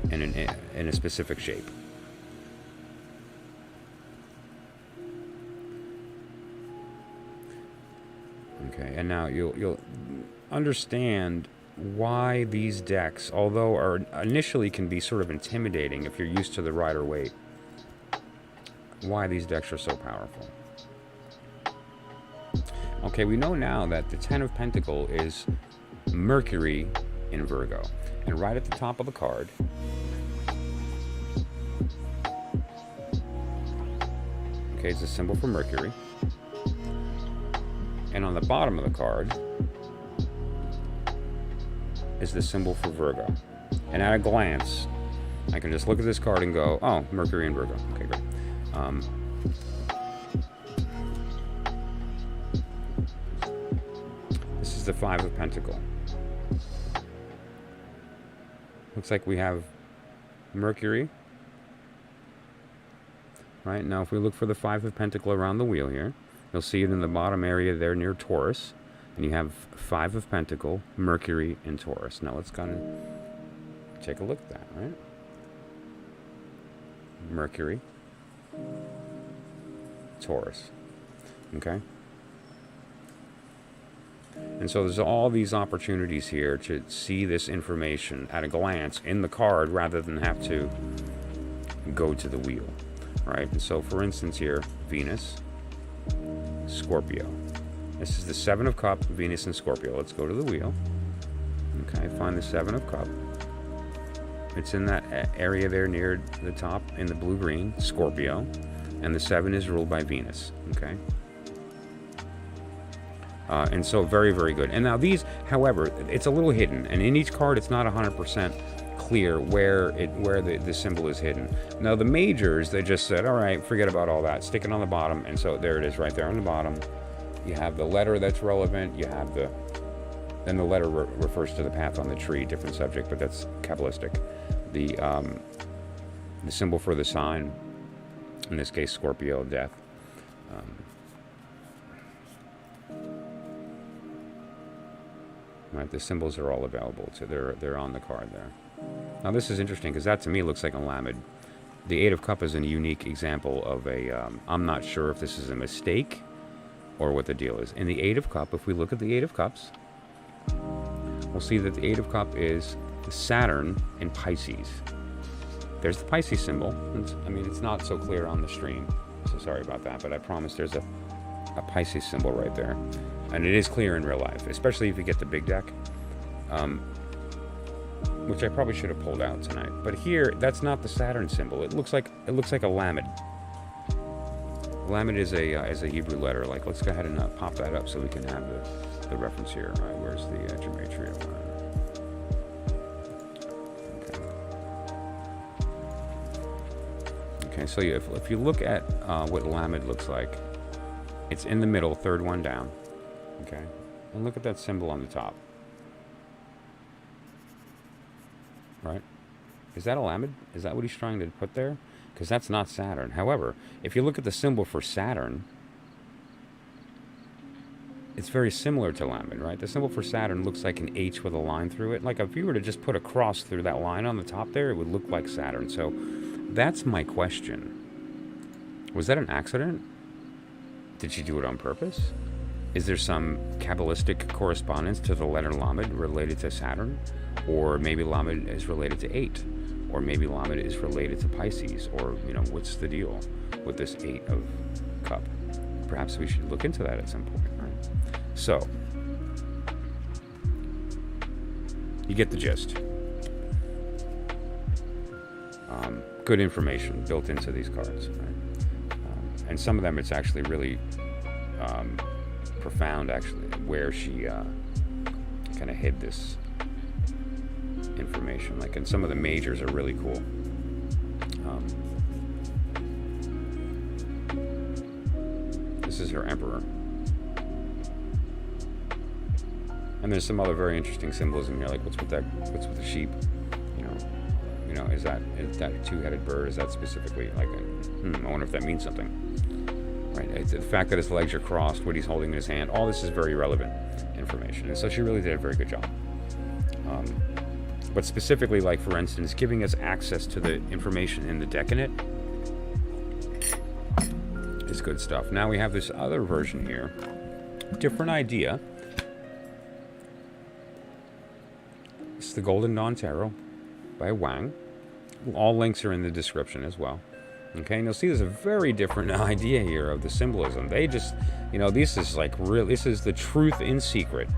a specific shape. Okay, and now you'll understand why these decks, although are initially can be sort of intimidating if you're used to the Rider-Waite, why these decks are so powerful. Okay, we know now that the Ten of Pentacles is Mercury in Virgo, and right at the top of the card, okay, it's a symbol for Mercury. And on the bottom of the card is the symbol for Virgo. And at a glance, I can just look at this card and go, oh, Mercury and Virgo. Okay, great. This is the Five of Pentacles. Looks like we have Mercury. Right, now if we look for the Five of Pentacles around the wheel here, you'll see it in the bottom area there near Taurus. And you have Five of Pentacles, Mercury, and Taurus. Now let's kind of take a look at that, right? Mercury, Taurus. Okay? And so there's all these opportunities here to see this information at a glance in the card rather than have to go to the wheel, right? And so for instance here, Venus, Scorpio. This is the Seven of Cups, Venus and Scorpio. Let's go to the wheel. Okay, find the Seven of Cups. It's in that area there near the top in the blue-green, Scorpio. And the 7 is ruled by Venus, okay? And so very, very good. And now these, however, it's a little hidden. And in each card, it's not 100% clear where the symbol is hidden. Now the majors, they just said, all right, forget about all that. Stick it on the bottom. And so there it is right there on the bottom. You have the letter that's relevant. You have then the letter refers to the path on the tree, different subject, but that's Kabbalistic. The symbol for the sign, in this case, Scorpio, death. Right, the symbols are all available, so they're on the card there. Now this is interesting because that to me looks like a Lamed. The Eight of Cups is a unique example of I'm not sure if this is a mistake or what the deal is. In the Eight of Cups, if we look at the Eight of Cups, we'll see that the Eight of Cups is Saturn in Pisces. There's the Pisces symbol. It's not so clear on the stream, so sorry about that, but I promise there's a Pisces symbol right there. And it is clear in real life, especially if you get the big deck, which I probably should have pulled out tonight. But here, that's not the Saturn symbol. It looks like a Lamed. Lamed is a Hebrew letter. Like, let's go ahead and pop that up so we can have the reference here. All right, where's the gematria? Okay, so if you look at what Lamed looks like, it's in the middle, third one down. Okay, and look at that symbol on the top. Right? Is that a Lamed? Is that what he's trying to put there? Because that's not Saturn. However, if you look at the symbol for Saturn, it's very similar to Lamed, right? The symbol for Saturn looks like an H with a line through it. Like if you were to just put a cross through that line on the top there, it would look like Saturn. So that's my question. Was that an accident? Did she do it on purpose? Is there some Kabbalistic correspondence to the letter Lamed related to Saturn? Or maybe Lamed is related to 8? Or maybe Lamed is related to Pisces? Or, what's the deal with this 8 of Cup? Perhaps we should look into that at some point, right? So, you get the gist. Good information built into these cards, right? And some of them, it's actually really profound, actually, where she kind of hid this information. Like, and some of the majors are really cool. This is her emperor. And there's some other very interesting symbolism here, like what's with the sheep? Is that a two-headed bird? Is that specifically like I wonder if that means something. Right? It's the fact that his legs are crossed, what he's holding in his hand, all this is very relevant information. And so she really did a very good job. But specifically, like for instance, giving us access to the information in the decadent is good stuff. Now we have this other version here. Different idea. It's the Golden Dawn Tarot by Wang. All links are in the description as well. Okay, and you'll see there's a very different idea here of the symbolism. They just, this is like real. This is the truth in secret.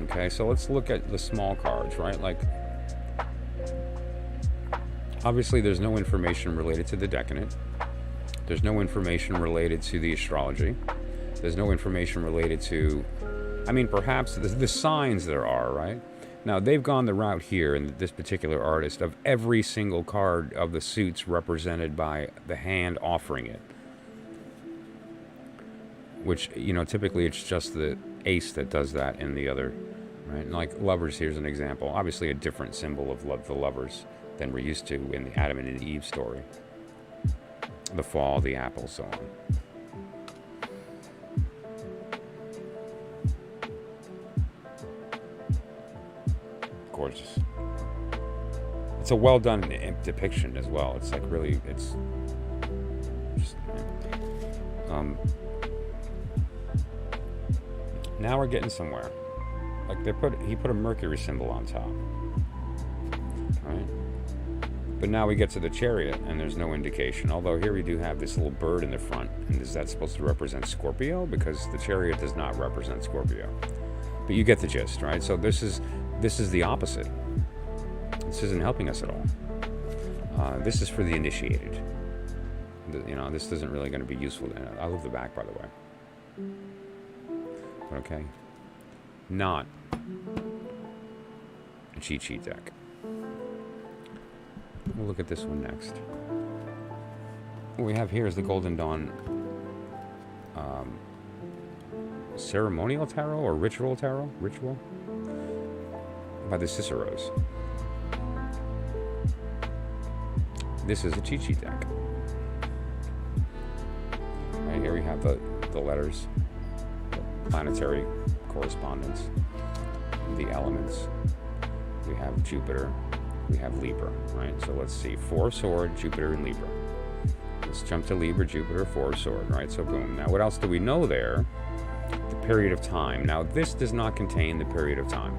Okay, so let's look at the small cards, right? Like, obviously there's no information related to the decadent. There's no information related to the astrology. There's no information related to, perhaps the signs there are, right? Now, they've gone the route here in this particular artist of every single card of the suits represented by the hand offering it. Which, typically it's just the ace that does that in the other, right? And like lovers, here's an example. Obviously a different symbol of the lovers than we're used to in the Adam and Eve story. The fall, the apple, so on. Gorgeous. It's a well done depiction as well. It's like really, it's just, Now we're getting somewhere. Like he put a Mercury symbol on top. Right? But now we get to the Chariot, and there's no indication. Although here we do have this little bird in the front. And is that supposed to represent Scorpio? Because the Chariot does not represent Scorpio. But you get the gist, right? So this is the opposite. This isn't helping us at all. This is for the initiated. This isn't really going to be useful. I love the back, by the way. Okay. Not a cheat sheet deck. We'll look at this one next. What we have here is the Golden Dawn Ceremonial Tarot or Ritual Tarot? Ritual? By the Ciceros. This is a cheat sheet deck. Right here we have the letters, the planetary correspondence, the elements. We have Jupiter, we have Libra, right? So let's see, 4 sword, Jupiter and Libra. Let's jump to Libra, Jupiter, 4 sword, right? So boom. Now what else do we know there? The period of time. Now this does not contain the period of time,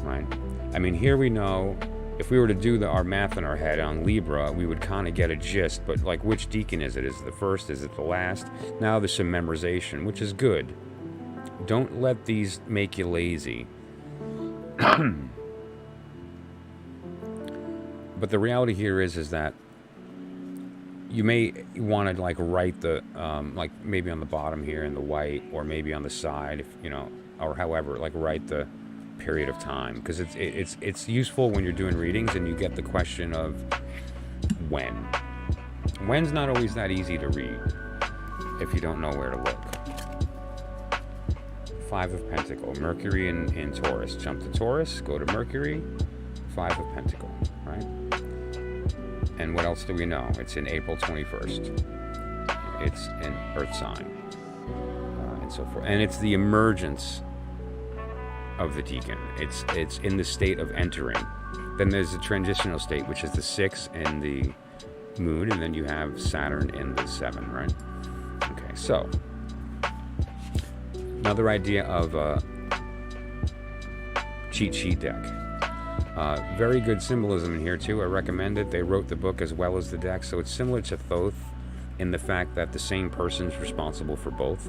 right? I mean, here we know, if we were to do our math in our head on Libra, we would kind of get a gist, but like which deacon is it? Is it the first? Is it the last? Now there's some memorization, which is good. Don't let these make you lazy. But the reality here is that you may want to like write the like maybe on the bottom here in the white, or maybe on the side, if or however, like write the period of time, because it's useful when you're doing readings and you get the question of when. When's not always that easy to read if you don't know where to look. 5 of Pentacle, Mercury in Taurus. Jump to Taurus, go to Mercury, 5 of Pentacle, right? And what else do we know? It's in April 21st. It's an Earth sign, and so forth. And it's the emergence of the deacon. It's in the state of entering. Then there's a transitional state, which is the 6 and the moon, and then you have Saturn in the 7, right? Okay, so another idea of a cheat sheet deck. Very good symbolism in here too. I recommend it. They wrote the book as well as the deck, so it's similar to Thoth in the fact that the same person's responsible for both,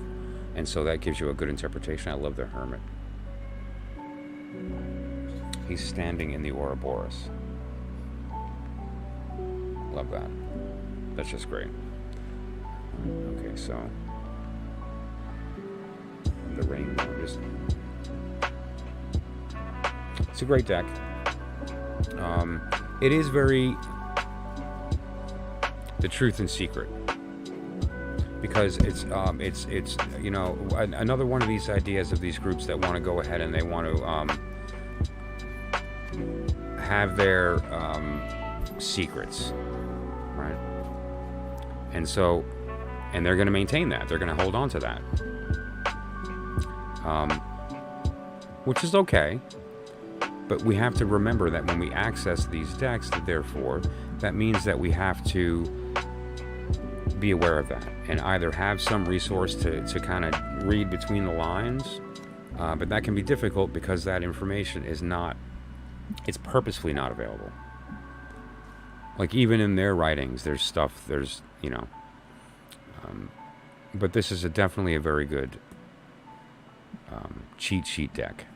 and so that gives you a good interpretation. I love the Hermit. He's standing in the Ouroboros. Love that. That's just great. Okay, so the rainbow. It's a great deck. It is very the truth and secret, because it's another one of these ideas of these groups that want to go ahead and they want to have their secrets, right? And so, and they're going to maintain that. They're going to hold on to that, which is okay. But we have to remember that when we access these decks, therefore, that means that we have to be aware of that and either have some resource to kind of read between the lines, but that can be difficult because that information is not, it's purposefully not available. Like even in their writings, there's stuff, but this is definitely a very good cheat sheet deck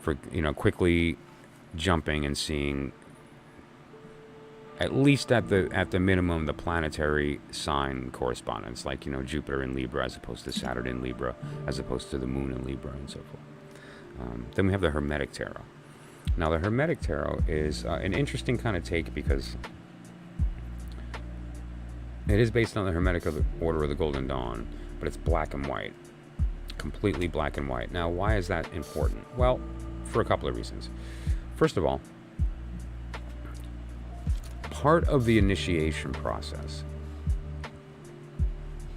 for quickly jumping and seeing at least at the minimum the planetary sign correspondence, like Jupiter in Libra as opposed to Saturn in Libra as opposed to the moon in Libra and so forth. Then we have the Hermetic Tarot. Now the Hermetic Tarot is an interesting kind of take because it is based on the Hermetic Order of the Golden Dawn, but it's black and white, completely black and white. Now why is that important? Well, for a couple of reasons. First of all, part of the initiation process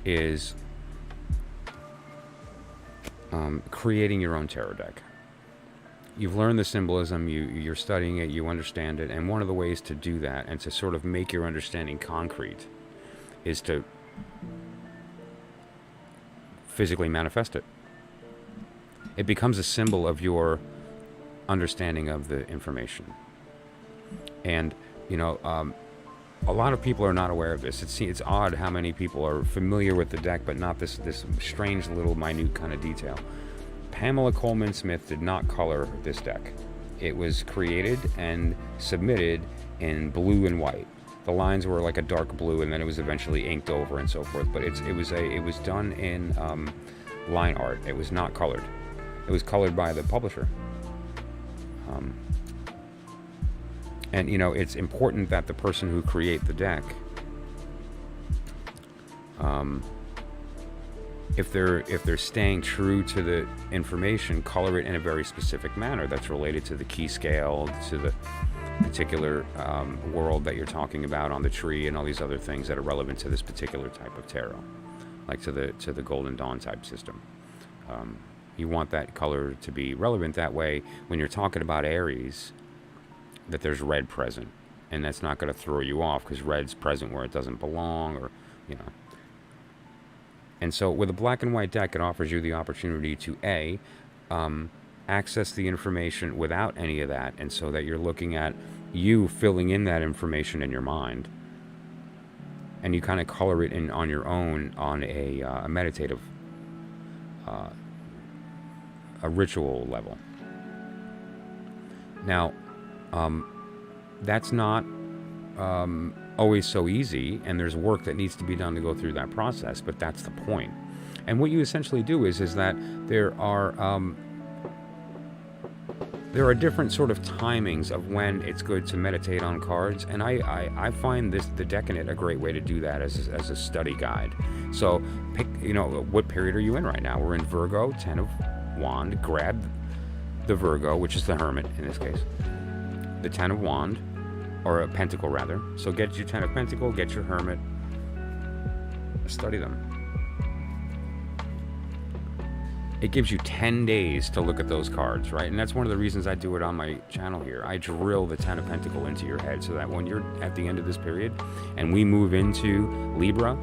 is creating your own tarot deck. You've learned the symbolism, you're studying it, you understand it, and one of the ways to do that and to sort of make your understanding concrete is to physically manifest it. It becomes a symbol of your understanding of the information. And, a lot of people are not aware of this. It's odd how many people are familiar with the deck, but not this strange little minute kind of detail. Pamela Coleman Smith did not color this deck. It was created and submitted in blue and white. The lines were like a dark blue, and then it was eventually inked over and so forth. But it was done in line art. It was not colored. It was colored by the publisher. And it's important that the person who create the deck, if they're staying true to the information, color it in a very specific manner that's related to the key scale, to the particular world that you're talking about on the tree, and all these other things that are relevant to this particular type of tarot, like to the Golden Dawn type system. You want that color to be relevant. That way, when you're talking about Aries, that there's red present, and that's not going to throw you off because red's present where it doesn't belong, or And so with a black and white deck, it offers you the opportunity to access the information without any of that, and so that you're looking at you filling in that information in your mind, and you kind of color it in on your own on a meditative, a ritual level. Now, that's not always so easy, and there's work that needs to be done to go through that process, but that's the point. And what you essentially do is that there are different sort of timings of when it's good to meditate on cards, and I find the Deckanate a great way to do that as a study guide. So pick, what period are you in right now? We're in Virgo, 10 of Wand. Grab the Virgo, which is the Hermit in this case, the 10 of Wand, or a Pentacle rather. So get your 10 of Pentacle, get your Hermit, study them. It gives you 10 days to look at those cards, right? And that's one of the reasons I do it on my channel here. I drill the 10 of Pentacle into your head so that when you're at the end of this period and we move into Libra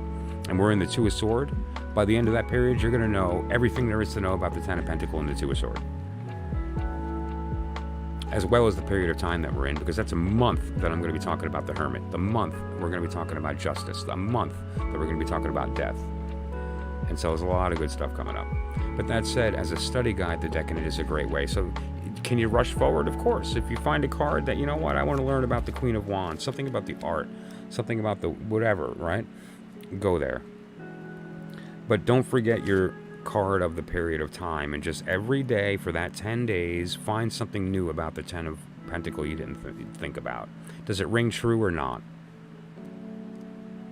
and we're in the 2 of Sword, by the end of that period, you're going to know everything there is to know about the 10 of Pentacle and the 2 of Sword, as well as the period of time that we're in, because that's a month that I'm going to be talking about the Hermit. The month we're going to be talking about justice. The month that we're going to be talking about death. And so there's a lot of good stuff coming up. But that said, as a study guide, the Deckanate is a great way. So can you rush forward? Of course. If you find a card that, I want to learn about the Queen of Wands, something about the art, something about the whatever, right? Go there. But don't forget your card of the period of time, and just every day for that 10 days, find something new about the 10 of Pentacle you didn't think about. Does it ring true or not?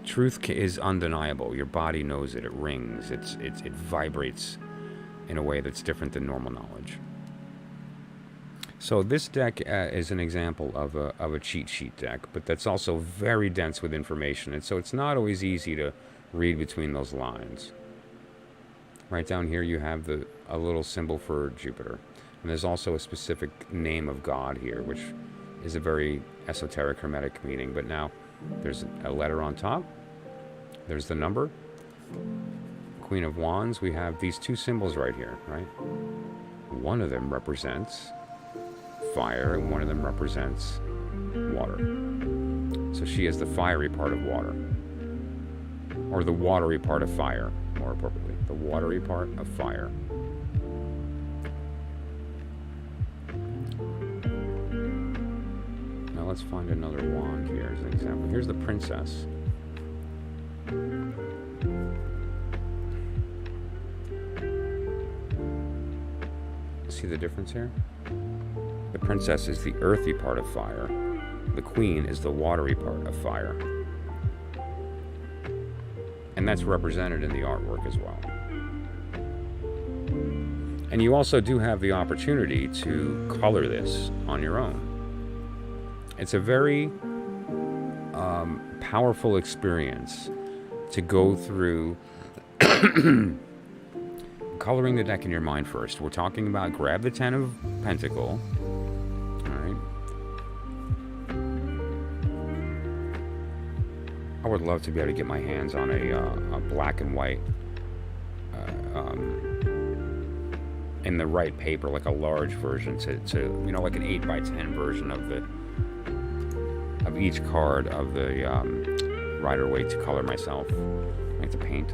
Truth is undeniable. Your body knows it. It rings. It vibrates in a way that's different than normal knowledge. So this deck is an example of a cheat sheet deck, but that's also very dense with information, and so it's not always easy to read between those lines. Right down here you have a little symbol for Jupiter, and there's also a specific name of God here, which is a very esoteric hermetic meaning. But now there's a letter on top. There's the number. Queen of Wands, we have these two symbols right here, right? One of them represents fire, and one of them represents water. So she is the fiery part of water, or the watery part of fire, more appropriately. The watery part of fire. Now let's find another wand here as an example. Here's the Princess. See the difference here? The Princess is the earthy part of fire. The Queen is the watery part of fire. And that's represented in the artwork as well. And you also do have the opportunity to color this on your own. It's a very powerful experience to go through coloring the deck in your mind first. We're talking about grab the 10 of Pentacle. All right. I would love to be able to get my hands on a black and white in the right paper, like a large version, to you know, like an 8x10 version of each card of the Rider-Waite to color myself, like to paint.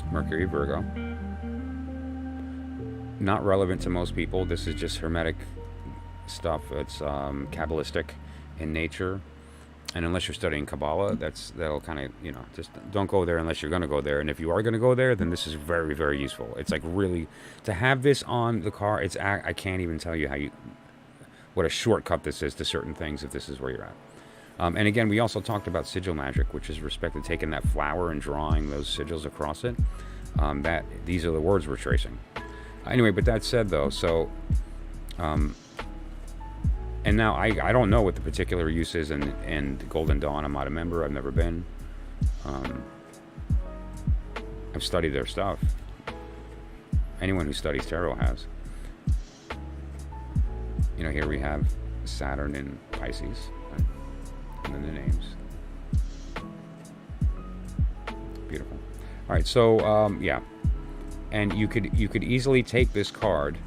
Mercury, Virgo. Not relevant to most people. This is just Hermetic stuff. It's Kabbalistic in nature. And unless you're studying Kabbalah, that'll kind of, you know, just don't go there unless you're going to go there. And if you are going to go there, then this is very, very useful. It's like really, to have this on the car, I can't even tell you what a shortcut this is to certain things if this is where you're at. And again, we also talked about sigil magic, which is respect to taking that flower and drawing those sigils across it. These are the words we're tracing. Anyway, but that said, though, so, and now I don't know what the particular use is in Golden Dawn. I'm not a member. I've never been. I've studied their stuff. Anyone who studies tarot has. You know, here we have Saturn in Pisces. And then the names. Beautiful. All right, so yeah, and you could easily take this card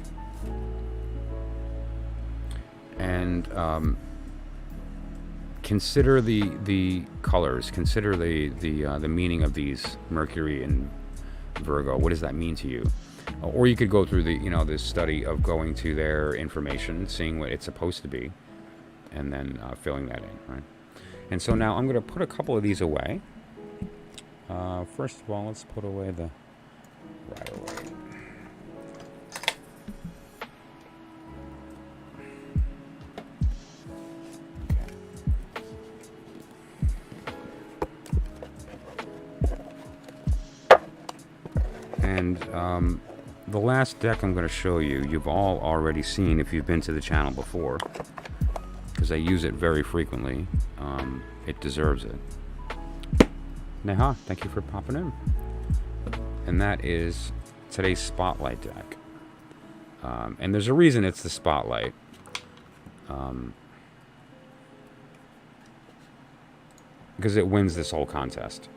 and consider the colors, consider the meaning of these Mercury and Virgo. What does that mean to you? Or you could go through this study of going to their information, seeing what it's supposed to be, and then filling that in, right? And so now I'm going to put a couple of these away. First of all, let's put away the Rider-Waite. And the last deck I'm going to show you, you've all already seen if you've been to the channel before, because I use it very frequently. It deserves it. Neha, thank you for popping in. And that is today's Spotlight deck. And there's a reason it's the Spotlight. Because it wins this whole contest.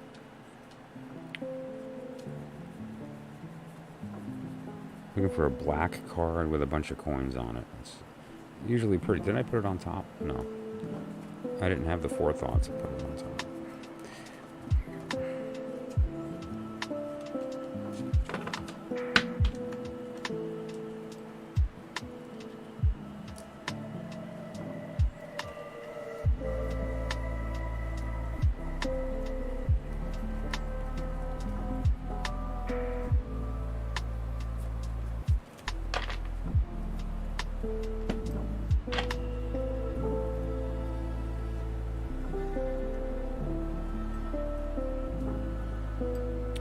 Looking for a black card with a bunch of coins on it. It's usually pretty. Did I put it on top? No. I didn't have the forethought to put it on top.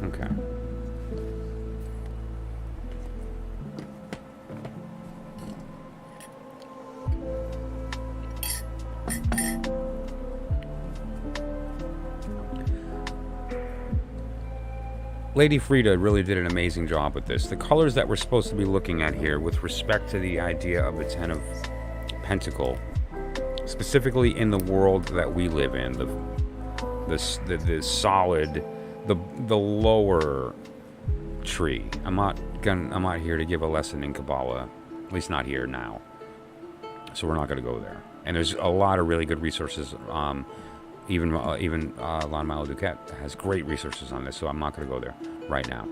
Okay. Lady Freida really did an amazing job with this. The colors that we're supposed to be looking at here with respect to the idea of the Ten of Pentacle, specifically in the world that we live in, the solid, the lower tree. I'm not here to give a lesson in Kabbalah, at least not here now. So we're not going to go there. And there's a lot of really good resources. Even Milo DuQuette has great resources on this, so I'm not going to go there right now.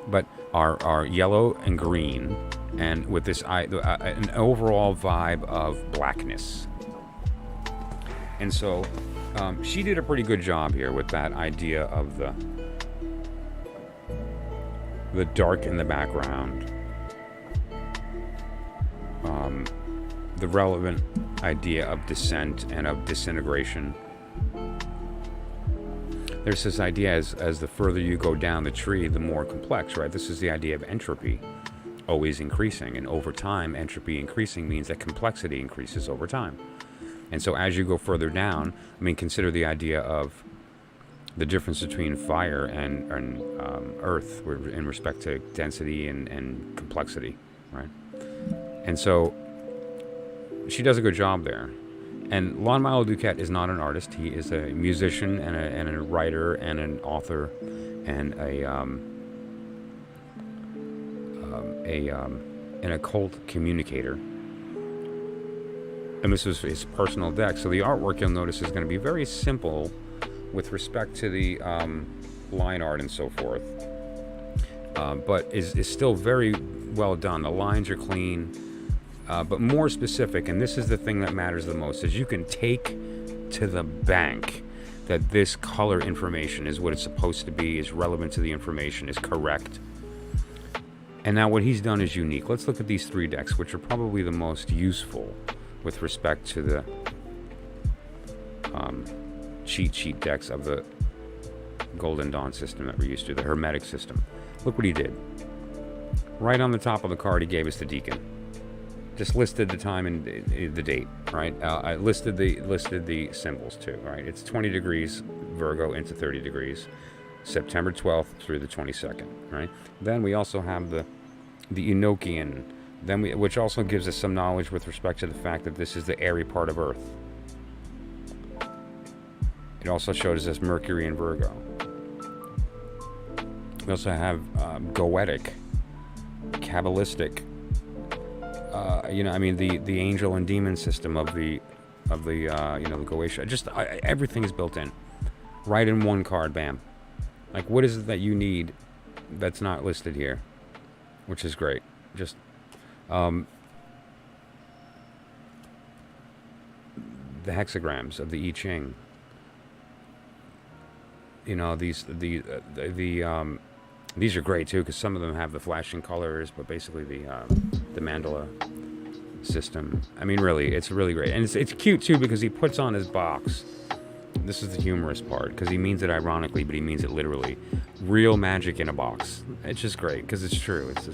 But our yellow and green, and with this an overall vibe of blackness. And so she did a pretty good job here with that idea of the dark in the background, the relevant idea of descent and of disintegration. There's this idea as the further you go down the tree, the more complex, right? This is the idea of entropy always increasing. And over time, entropy increasing means that complexity increases over time. And so as you go further down, consider the idea of the difference between fire and earth in respect to density and complexity, right? And so she does a good job there. And Milo DuQuette is not an artist. He is a musician and a writer and an author and an occult communicator. And this was his personal deck. So the artwork, you'll notice, is going to be very simple with respect to the line art and so forth. But is still very well done. The lines are clean. But more specific, and this is the thing that matters the most, is you can take to the bank that this color information is what it's supposed to be, is relevant to the information, is correct. And now what he's done is unique. Let's look at these 3 decks, which are probably the most useful with respect to the cheat sheet decks of the Golden Dawn system that we're used to, the Hermetic system. Look what he did. Right on the top of the card, he gave us the Deacon. Just listed the time and the date, right? I listed the symbols too, right? It's 20 degrees Virgo into 30 degrees, September 12th through the 22nd, right? Then we also have the Enochian, which also gives us some knowledge with respect to the fact that this is the airy part of Earth. It also shows us Mercury in Virgo. We also have Goetic, Kabbalistic. The angel and demon system of the Goetia. Just everything is built in, right in one card. Bam. Like, what is it that you need that's not listed here, which is great. Just the hexagrams of the I Ching. These are great too, because some of them have the flashing colors, but basically the mandala system. I mean, really, it's really great, and it's cute too, because he puts on his box. This is the humorous part, because he means it ironically, but he means it literally. Real magic in a box. It's just great, because it's true. It's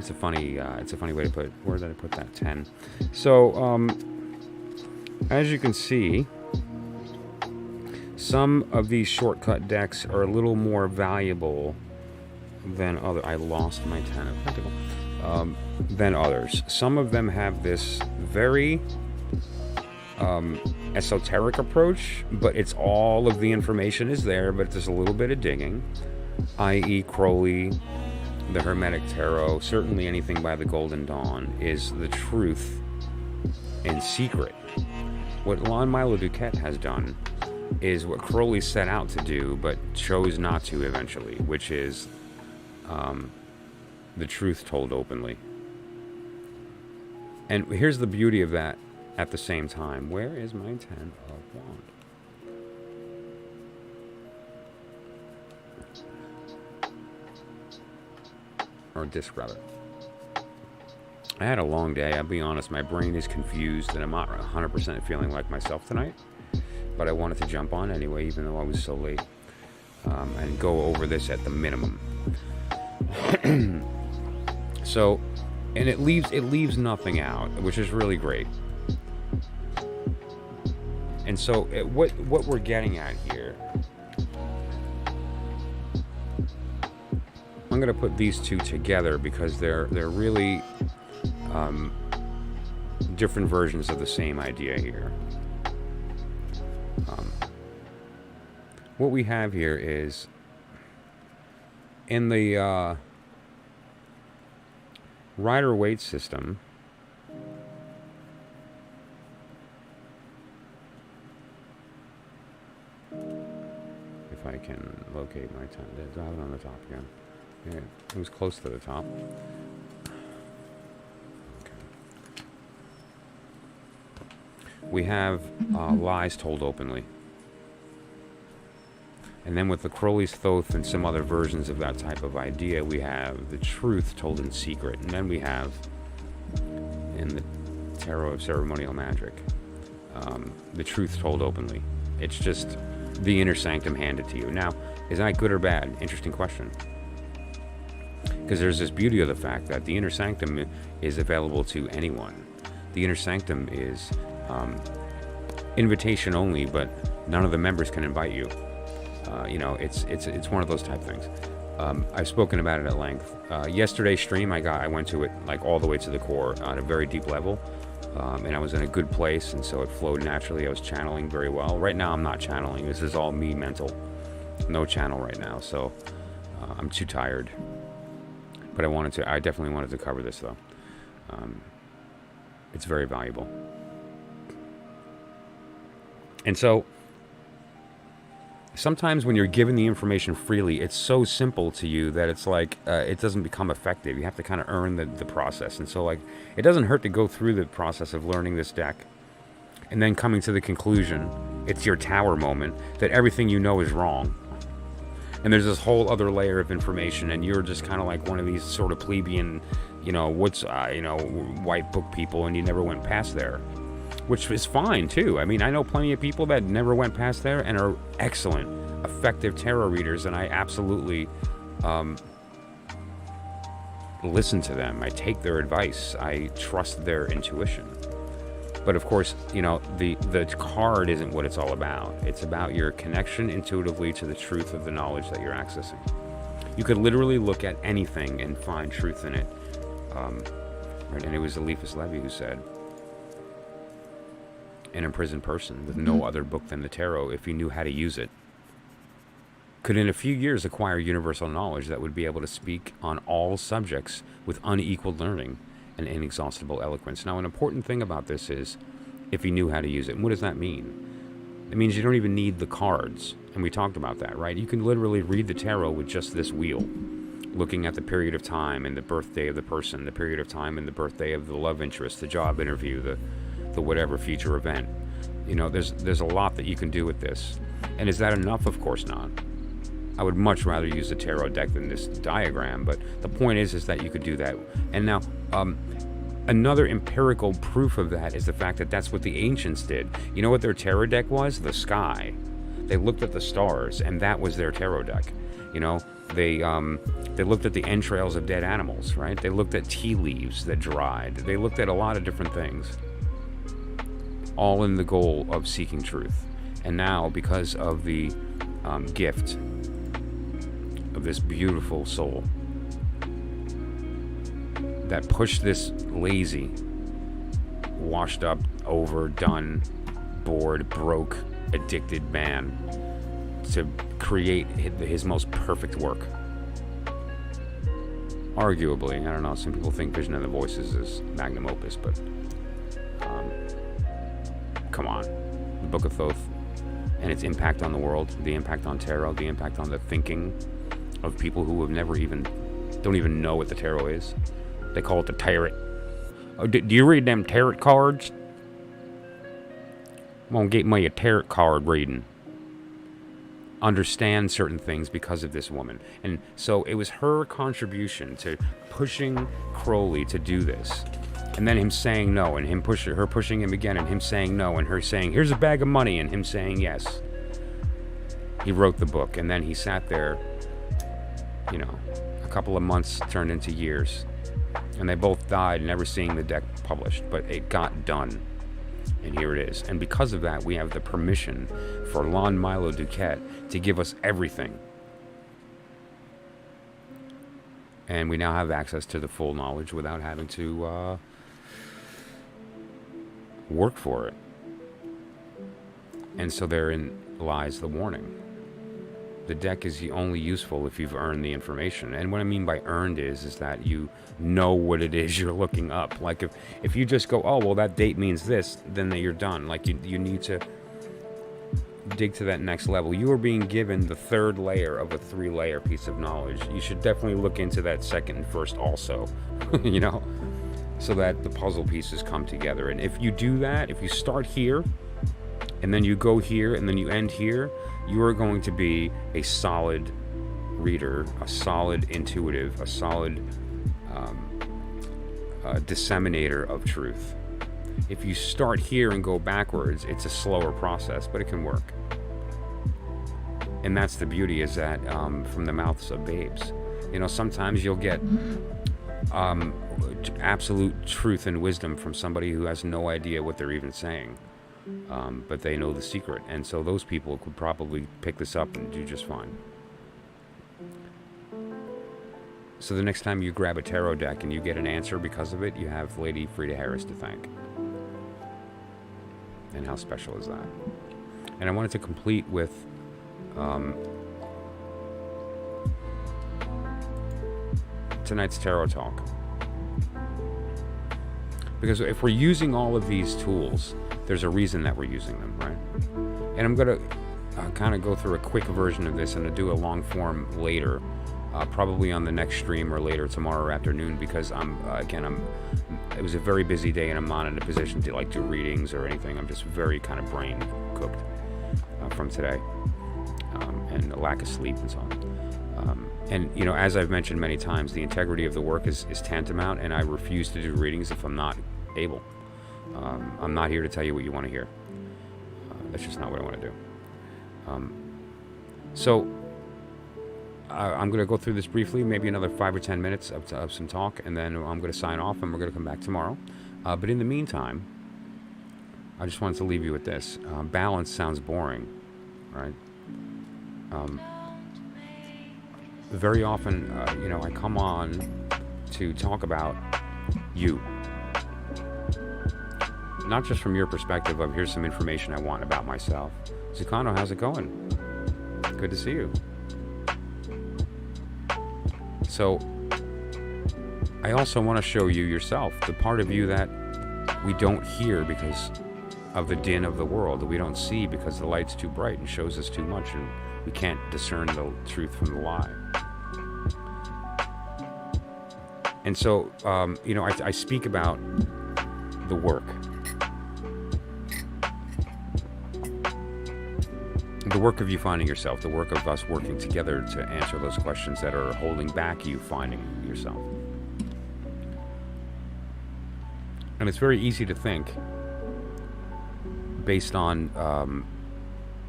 a funny way to put it. Where did I put that? 10. So, as you can see, some of these shortcut decks are a little more valuable than other. I lost my 10 of Pentacle. Than others. Some of them have this very esoteric approach, but it's all of the information is there, but there's a little bit of digging, i.e. Crowley, the Hermetic Tarot, certainly anything by the Golden Dawn is the truth in secret. What Milo DuQuette has done is what Crowley set out to do, but chose not to eventually, which is the truth told openly. And here's the beauty of that at the same time. Where is my 10 of Wand? Or disc, rather. I had a long day. I'll be honest, my brain is confused, and I'm not 100% feeling like myself tonight. But I wanted to jump on anyway, even though I was so late, and go over this at the minimum. So, and it leaves nothing out, which is really great. And so, what we're getting at here, I'm going to put these two together because they're really different versions of the same idea here. What we have here is in the Rider-Waite system. If I can locate my time, do I have it on the top again? Yeah, it was close to the top. Okay. We have lies told openly. And then with the Crowley's Thoth and some other versions of that type of idea, we have the truth told in secret. And then we have, in the Tarot of Ceremonial Magic, the truth told openly. It's just the inner sanctum handed to you. Now, is that good or bad? Interesting question. Because there's this beauty of the fact that the inner sanctum is available to anyone. The inner sanctum is invitation only, but none of the members can invite you. It's one of those type things. I've spoken about it at length. Yesterday's stream, I went to it like all the way to the core on a very deep level. and I was in a good place, and so it flowed naturally. I was channeling very well. Right now, I'm not channeling. This is all me mental. No channel right now, so I'm too tired. But I definitely wanted to cover this, though. It's very valuable. And so, sometimes when you're given the information freely, it's so simple to you that it's like it doesn't become effective. You have to kind of earn the process. And so, like, it doesn't hurt to go through the process of learning this deck and then coming to the conclusion, it's your tower moment, that everything you know is wrong. And there's this whole other layer of information, and you're just kind of like one of these sort of plebeian, white book people, and you never went past there. Which is fine, too. I mean, I know plenty of people that never went past there and are excellent, effective tarot readers, and I absolutely listen to them. I take their advice. I trust their intuition. But of course, the card isn't what it's all about. It's about your connection intuitively to the truth of the knowledge that you're accessing. You could literally look at anything and find truth in it. Right? And it was Eliphas Levi who said, an imprisoned person with no other book than the tarot, if he knew how to use it, could in a few years acquire universal knowledge that would be able to speak on all subjects with unequaled learning and inexhaustible eloquence. Now, an important thing about this is if he knew how to use it. And what does that mean? It means you don't even need the cards. And we talked about that, right? You can literally read the tarot with just this wheel, looking at the period of time and the birthday of the person, the period of time and the birthday of the love interest, the job interview, the whatever future event. There's a lot that you can do with this. And is that enough? Of course not. I would much rather use a tarot deck than this diagram, but the point is that you could do that. And now, another empirical proof of that is the fact that that's what the ancients did. You know what their tarot deck was? The sky. They looked at the stars, and that was their tarot deck. They looked at the entrails of dead animals, right? They looked at tea leaves that dried. They looked at a lot of different things, all in the goal of seeking truth. And now, because of the gift of this beautiful soul that pushed this lazy, washed up, overdone, bored, broke, addicted man to create his most perfect work. Arguably, I don't know, some people think Vision of the Voices is magnum opus, but come on. The Book of Thoth and its impact on the world, the impact on tarot, the impact on the thinking of people who don't even know what the tarot is. They call it the tarot. Oh, do you read them tarot cards? I'm gonna get me a tarot card reading. Understand certain things because of this woman. And so it was her contribution to pushing Crowley to do this. And then him saying no, and her pushing him again, and him saying no, and her saying, here's a bag of money, and him saying yes. He wrote the book, and then he sat there, a couple of months turned into years. And they both died, never seeing the deck published, but it got done. And here it is. And because of that, we have the permission for Milo DuQuette to give us everything. And we now have access to the full knowledge without having to work for it. And so therein lies the warning. The deck is only useful if you've earned the information. And what I mean by earned is that you know what it is you're looking up. Like if you just go, oh, well, that date means this, then you're done. Like you need to dig to that next level. You are being given the third layer of a 3-layer piece of knowledge. You should definitely look into that second and first also, so that the puzzle pieces come together. And if you do that, if you start here, and then you go here, and then you end here, you are going to be a solid reader, a solid intuitive, a solid disseminator of truth. If you start here and go backwards, it's a slower process, but it can work. And that's the beauty, is that from the mouths of babes. Sometimes you'll get absolute truth and wisdom from somebody who has no idea what they're even saying. But they know the secret, and so those people could probably pick this up and do just fine. So the next time you grab a tarot deck and you get an answer because of it, you have Lady Freida Harris to thank. how special is that? And I wanted to complete with tonight's tarot talk. Because if we're using all of these tools, there's a reason that we're using them, right? And I'm going to kind of go through a quick version of this and to do a long form later, probably on the next stream or later tomorrow afternoon, because it was a very busy day and I'm not in a position to like do readings or anything. I'm just very kind of brain cooked from today and a lack of sleep and so on. And, you know, as I've mentioned many times, the integrity of the work is tantamount, and I refuse to do readings if I'm not able. I'm not here to tell you what you want to hear. That's just not what I want to do. So I'm going to go through this briefly, maybe another 5 or 10 minutes of some talk, and then I'm going to sign off, and we're going to come back tomorrow. But in the meantime, I just wanted to leave you with this. Balance sounds boring, right? Very often, you know, I come on to talk about you. Not just from your perspective of here's some information I want about myself. Zucano, how's it going? Good to see you. So, I also want to show you yourself, the part of you that we don't hear because of the din of the world, that we don't see because the light's too bright and shows us too much and we can't discern the truth from the lie. And so, you know, I speak about the work. The work of you finding yourself, the work of us working together to answer those questions that are holding back you finding yourself. And it's very easy to think, based on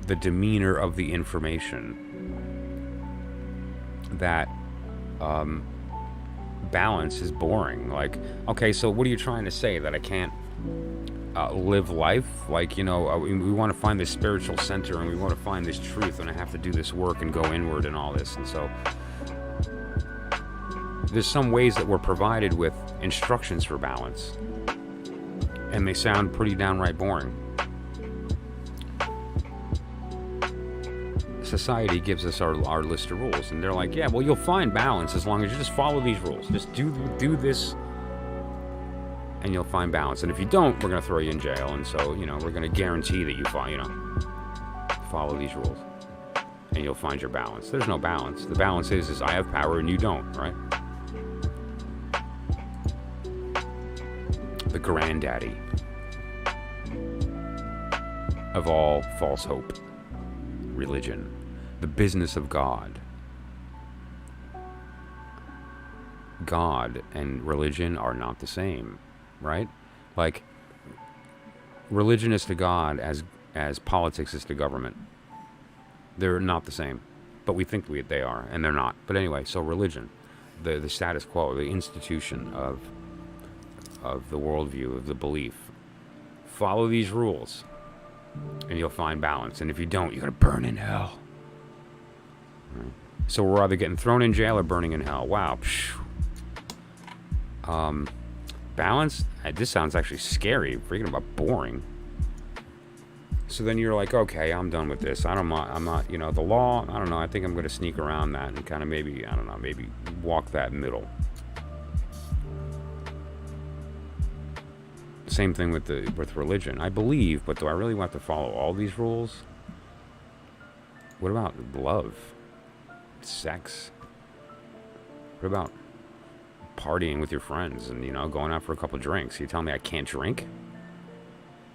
the demeanor of the information, that balance is boring. Like, okay, so what are you trying to say? That I can't live life? Like, you know, we want to find this spiritual center and we want to find this truth, and I have to do this work and go inward and all this. And so there's some ways that we're provided with instructions for balance, and they sound pretty downright boring. Society gives us our list of rules, and they're like, yeah, well, you'll find balance as long as you just follow these rules. Just do this, and you'll find balance. And if you don't, we're going to throw you in jail. And so, you know, we're going to guarantee that you follow these rules, and you'll find your balance. There's no balance. The balance is I have power and you don't, right? The granddaddy of all false hope, religion, the business of God. God and religion are not the same, right? Like, religion is to God as politics is to government. They're not the same, but we think they are, and they're not. But anyway, so religion, the status quo, the institution of the worldview, of the belief. Follow these rules, and you'll find balance. And if you don't, you're going to burn in hell. Right? So we're either getting thrown in jail or burning in hell. Wow. Balance? This sounds actually scary. Freaking about boring. So then you're like, okay, I'm done with this. I'm not, you know, the law, I don't know. I think I'm going to sneak around that and kind of maybe walk that middle. Same thing with religion. I believe, but do I really want to follow all these rules? What about love? Sex? What about partying with your friends and, you know, going out for a couple drinks? You tell me I can't drink?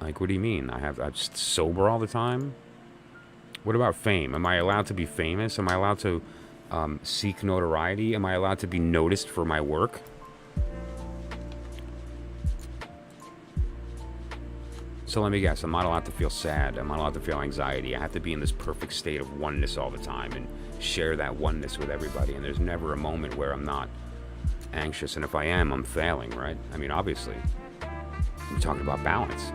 Like, what do you mean? I'm just sober all the time? What about fame? Am I allowed to be famous? Am I allowed to seek notoriety? Am I allowed to be noticed for my work? So let me guess, I'm not allowed to feel sad. I'm not allowed to feel anxiety. I have to be in this perfect state of oneness all the time and share that oneness with everybody. And there's never a moment where I'm not anxious. And if I am, I'm failing, right? I mean, obviously, we're talking about balance.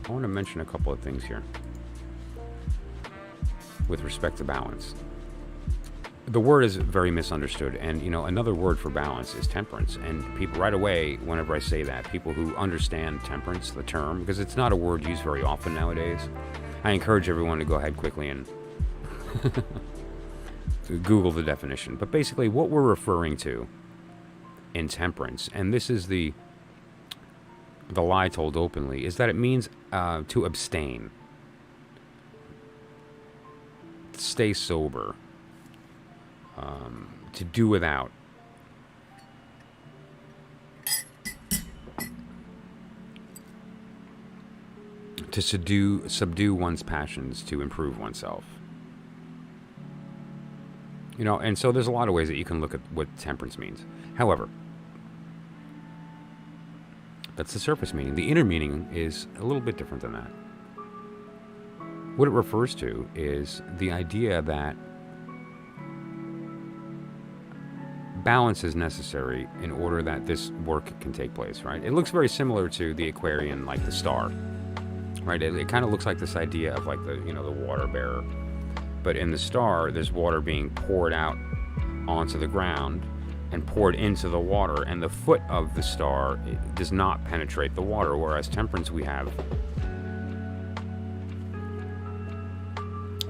I want to mention a couple of things here with respect to balance. the word is very misunderstood, and another word for balance is temperance. And people right away, whenever I say that, people who understand temperance, the term, because it's not a word used very often nowadays, I encourage everyone to go ahead quickly and Google the definition. But basically, what we're referring to in temperance, and this is the lie told openly, is that it means to abstain, stay sober, to do without, to subdue one's passions, to improve oneself. And so there's a lot of ways that you can look at what temperance means. However, that's the surface meaning. The inner meaning is a little bit different than that. What it refers to is the idea that balance is necessary in order that this work can take place, right? It looks very similar to the Aquarian, like the star, right? It kind of looks like this idea of like the water bearer. But in the star, there's water being poured out onto the ground and poured into the water, and the foot of the star does not penetrate the water, whereas temperance, we have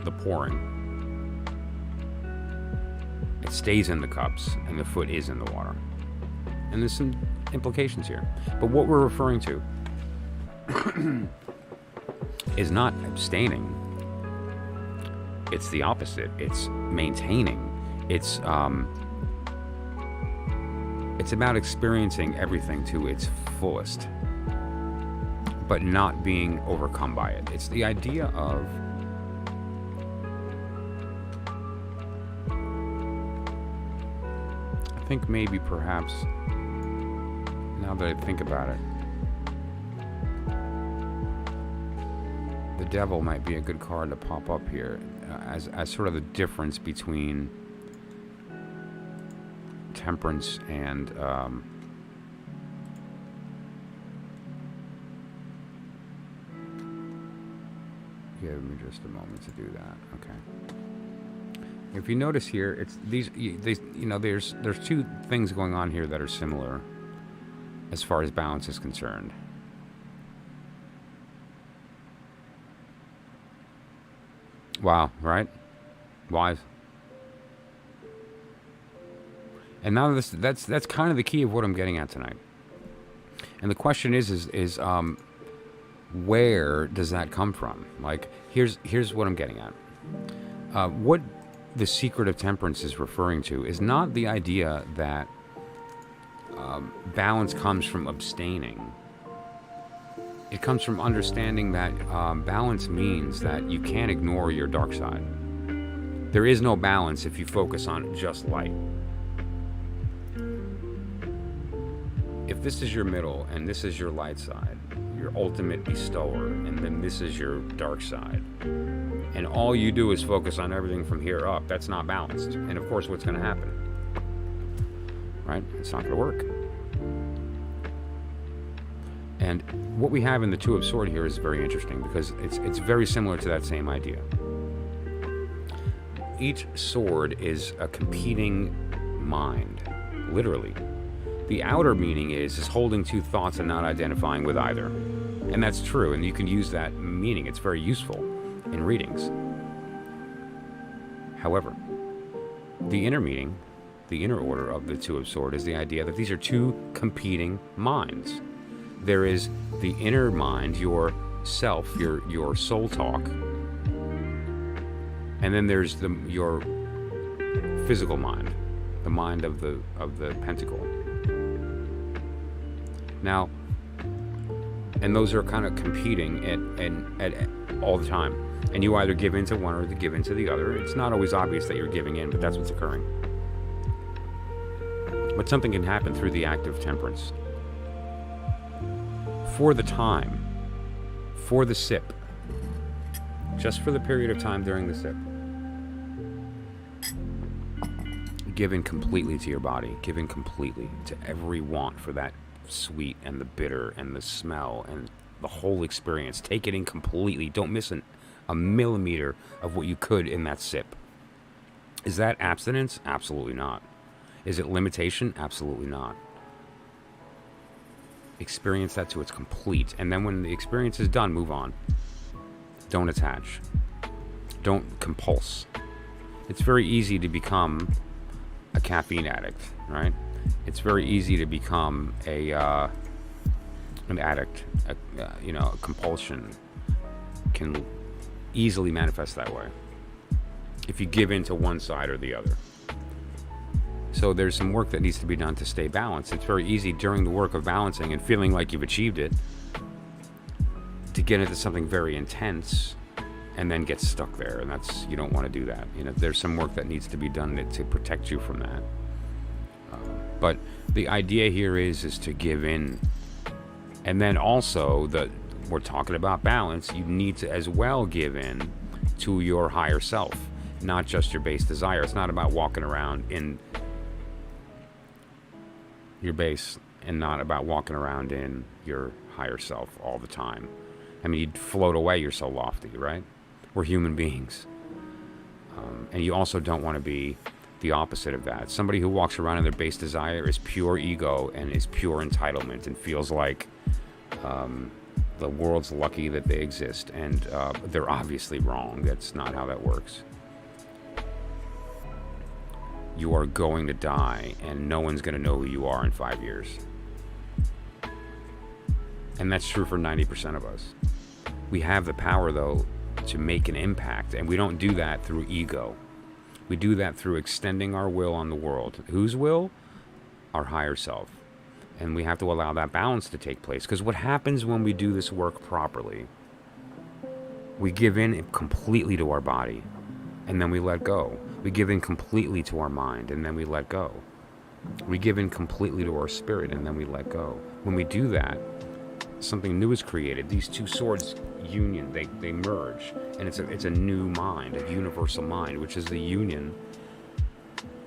the pouring. It stays in the cups, and the foot is in the water. And there's some implications here. But what we're referring to is not abstaining. It's the opposite. It's maintaining. It's about experiencing everything to its fullest, but not being overcome by it. It's the idea of I think maybe perhaps, now that I think about it, the devil might be a good card to pop up here as sort of the difference between temperance and give me just a moment to do that. Okay. If you notice here, it's these there's two things going on here that are similar as far as balance is concerned. Wow, right? Wise. And now that's kind of the key of what I'm getting at tonight. And the question is where does that come from? Like, here's what I'm getting at. What the secret of temperance is referring to is not the idea that balance comes from abstaining. It comes from understanding that balance means that you can't ignore your dark side. There is no balance if you focus on just light. If this is your middle and this is your light side, your ultimate bestower, and then this is your dark side, and all you do is focus on everything from here up, that's not balanced. And of course, what's going to happen? Right? It's not going to work. And what we have in the Two of Swords here is very interesting because it's very similar to that same idea. Each sword is a competing mind, literally. The outer meaning is holding two thoughts and not identifying with either. And that's true, and you can use that meaning. It's very useful in readings. However, the inner meaning, the inner order of the Two of Swords is the idea that these are two competing minds. There is the inner mind, your self, your soul talk, and then there's your physical mind, the mind of the pentacle. Now, and those are kind of competing at all the time, and you either give into one or give into the other. It's not always obvious that you're giving in, but that's what's occurring. But something can happen through the act of temperance. For the time, for the sip, just for the period of time during the sip, give in completely to your body, give in completely to every want for that sweet and the bitter and the smell and the whole experience. Take it in completely. Don't miss a millimeter of what you could in that sip. Is that abstinence? Absolutely not. Is it limitation? Absolutely not. Experience that to its complete. And then when the experience is done, move on. Don't attach. Don't compulse. It's very easy to become a caffeine addict, right? It's very easy to become an addict. A compulsion can easily manifest that way if you give in to one side or the other. So there's some work that needs to be done to stay balanced. It's very easy during the work of balancing and feeling like you've achieved it to get into something very intense and then get stuck there. And you don't want to do that. There's some work that needs to be done to protect you from that. But the idea here is to give in. And then also, we're talking about balance. You need to as well give in to your higher self, not just your base desire. It's not about walking around in your base and not about walking around in your higher self all the time. I mean, you'd float away. You're so lofty, right? We're human beings. And you also don't want to be the opposite of that. Somebody who walks around in their base desire is pure ego and is pure entitlement and feels like the world's lucky that they exist. And they're obviously wrong. That's not how that works. You are going to die, and no one's going to know who you are in 5 years. And that's true for 90% of us. We have the power, though, to make an impact, and we don't do that through ego. We do that through extending our will on the world. Whose will? Our higher self. And we have to allow that balance to take place, because what happens when we do this work properly? We give in completely to our body, and then we let go. We give in completely to our mind, and then we let go. We give in completely to our spirit, and then we let go. When we do that, something new is created. These two swords union, they merge, and it's a new mind, a universal mind, which is the union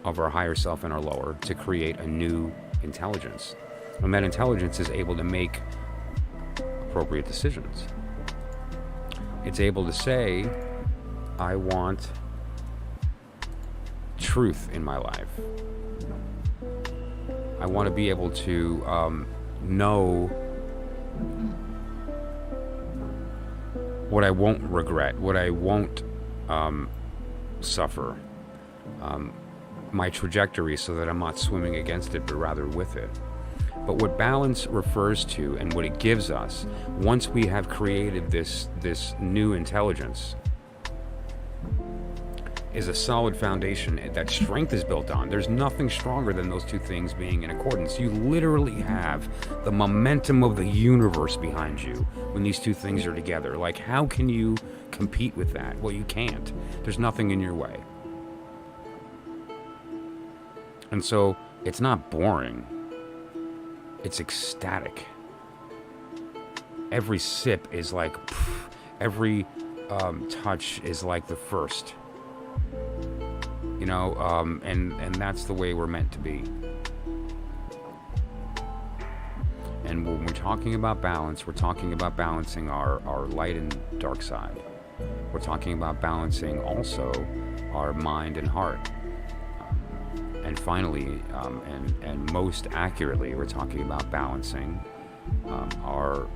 of our higher self and our lower to create a new intelligence. And that intelligence is able to make appropriate decisions. It's able to say, I want truth in my life. I want to be able to know what I won't regret, what I won't suffer, my trajectory, so that I'm not swimming against it, but rather with it. But what balance refers to, and what it gives us, once we have created this new intelligence, is a solid foundation that strength is built on. There's nothing stronger than those two things being in accordance. You literally have the momentum of the universe behind you when these two things are together. Like, how can you compete with that? Well, you can't. There's nothing in your way. And so it's not boring. It's ecstatic. Every sip is like, every touch is like the first. And that's the way we're meant to be. And when we're talking about balance, we're talking about balancing our light and dark side. We're talking about balancing also our mind and heart. And finally, and most accurately, we're talking about balancing our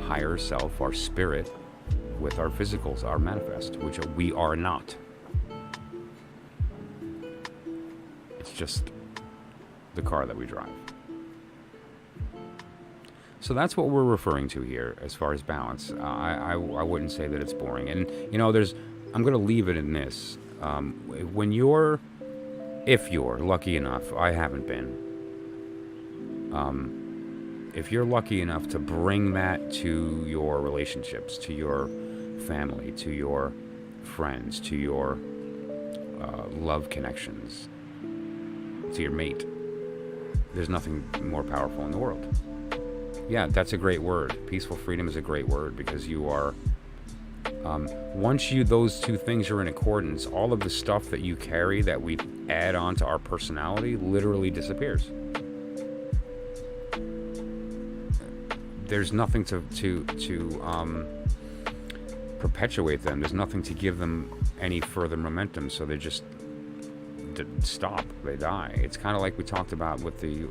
higher self, our spirit, with our physicals, our manifest, which we are not. It's just the car that we drive. So that's what we're referring to here as far as balance. I wouldn't say that it's boring. And, I'm going to leave it in this. If you're lucky enough, I haven't been. If you're lucky enough to bring that to your relationships, to your family, to your friends, to your love connections, to your mate, there's nothing more powerful in the world. Yeah, that's a great word. Peaceful freedom is a great word, because you are, once those two things are in accordance, all of the stuff that you carry that we add on to our personality literally disappears. There's nothing to perpetuate them. There's nothing to give them any further momentum, so they just stop. They die. It's kind of like we talked about with the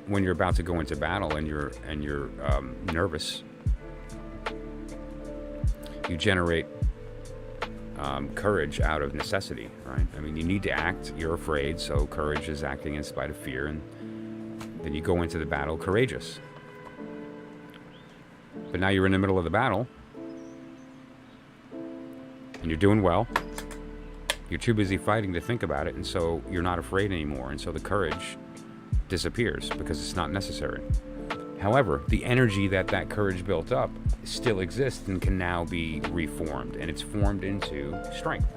when you're about to go into battle and you're nervous, you generate courage out of necessity, right? I mean, you need to act. You're afraid, so courage is acting in spite of fear, and then you go into the battle courageous. But now you're in the middle of the battle, and you're doing well. You're too busy fighting to think about it, and so you're not afraid anymore, and so the courage disappears because it's not necessary. However, the energy that courage built up still exists and can now be reformed, and it's formed into strength.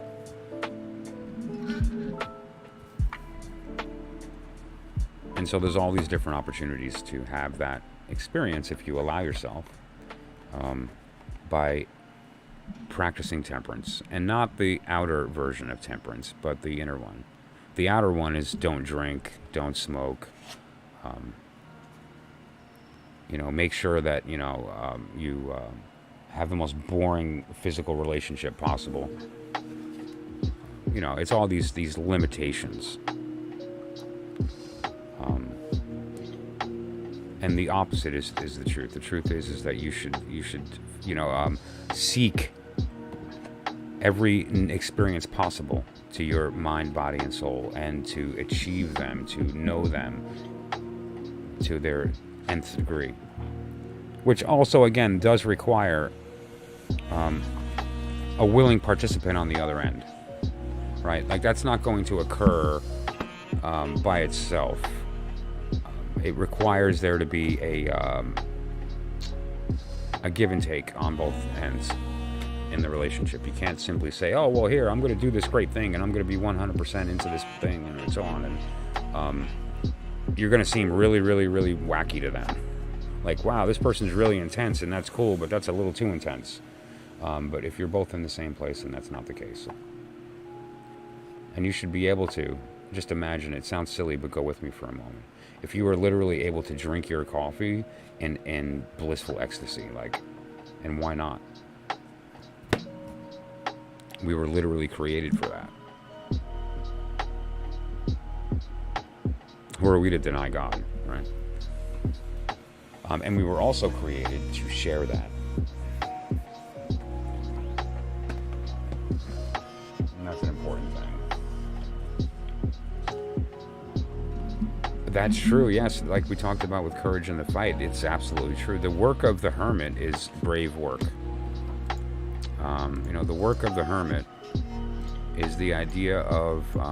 And so there's all these different opportunities to have that experience if you allow yourself, by practicing temperance, and not the outer version of temperance, but the inner one. The outer one is don't drink, don't smoke, make sure that you have the most boring physical relationship possible. It's all these limitations. And the opposite is the truth. The truth is that you should seek every experience possible to your mind, body, and soul, and to achieve them, to know them to their nth degree. Which also, again, does require a willing participant on the other end, right? Like, that's not going to occur by itself. It requires there to be a give and take on both ends in the relationship. You can't simply say, oh, well, here, I'm going to do this great thing, and I'm going to be 100% into this thing, and so on. And you're going to seem really, really, really wacky to them. Like, wow, this person's really intense, and that's cool, but that's a little too intense. But if you're both in the same place, then that's not the case. And you should be able to just imagine, it sounds silly, but go with me for a moment. If you were literally able to drink your coffee in blissful ecstasy, and why not? We were literally created for that. Who are we to deny God, right? And we were also created to share that. And that's an important thing. That's true, yes. Like we talked about with courage in the fight, it's absolutely true. The work of the hermit is brave work. The work of the hermit is the idea of, what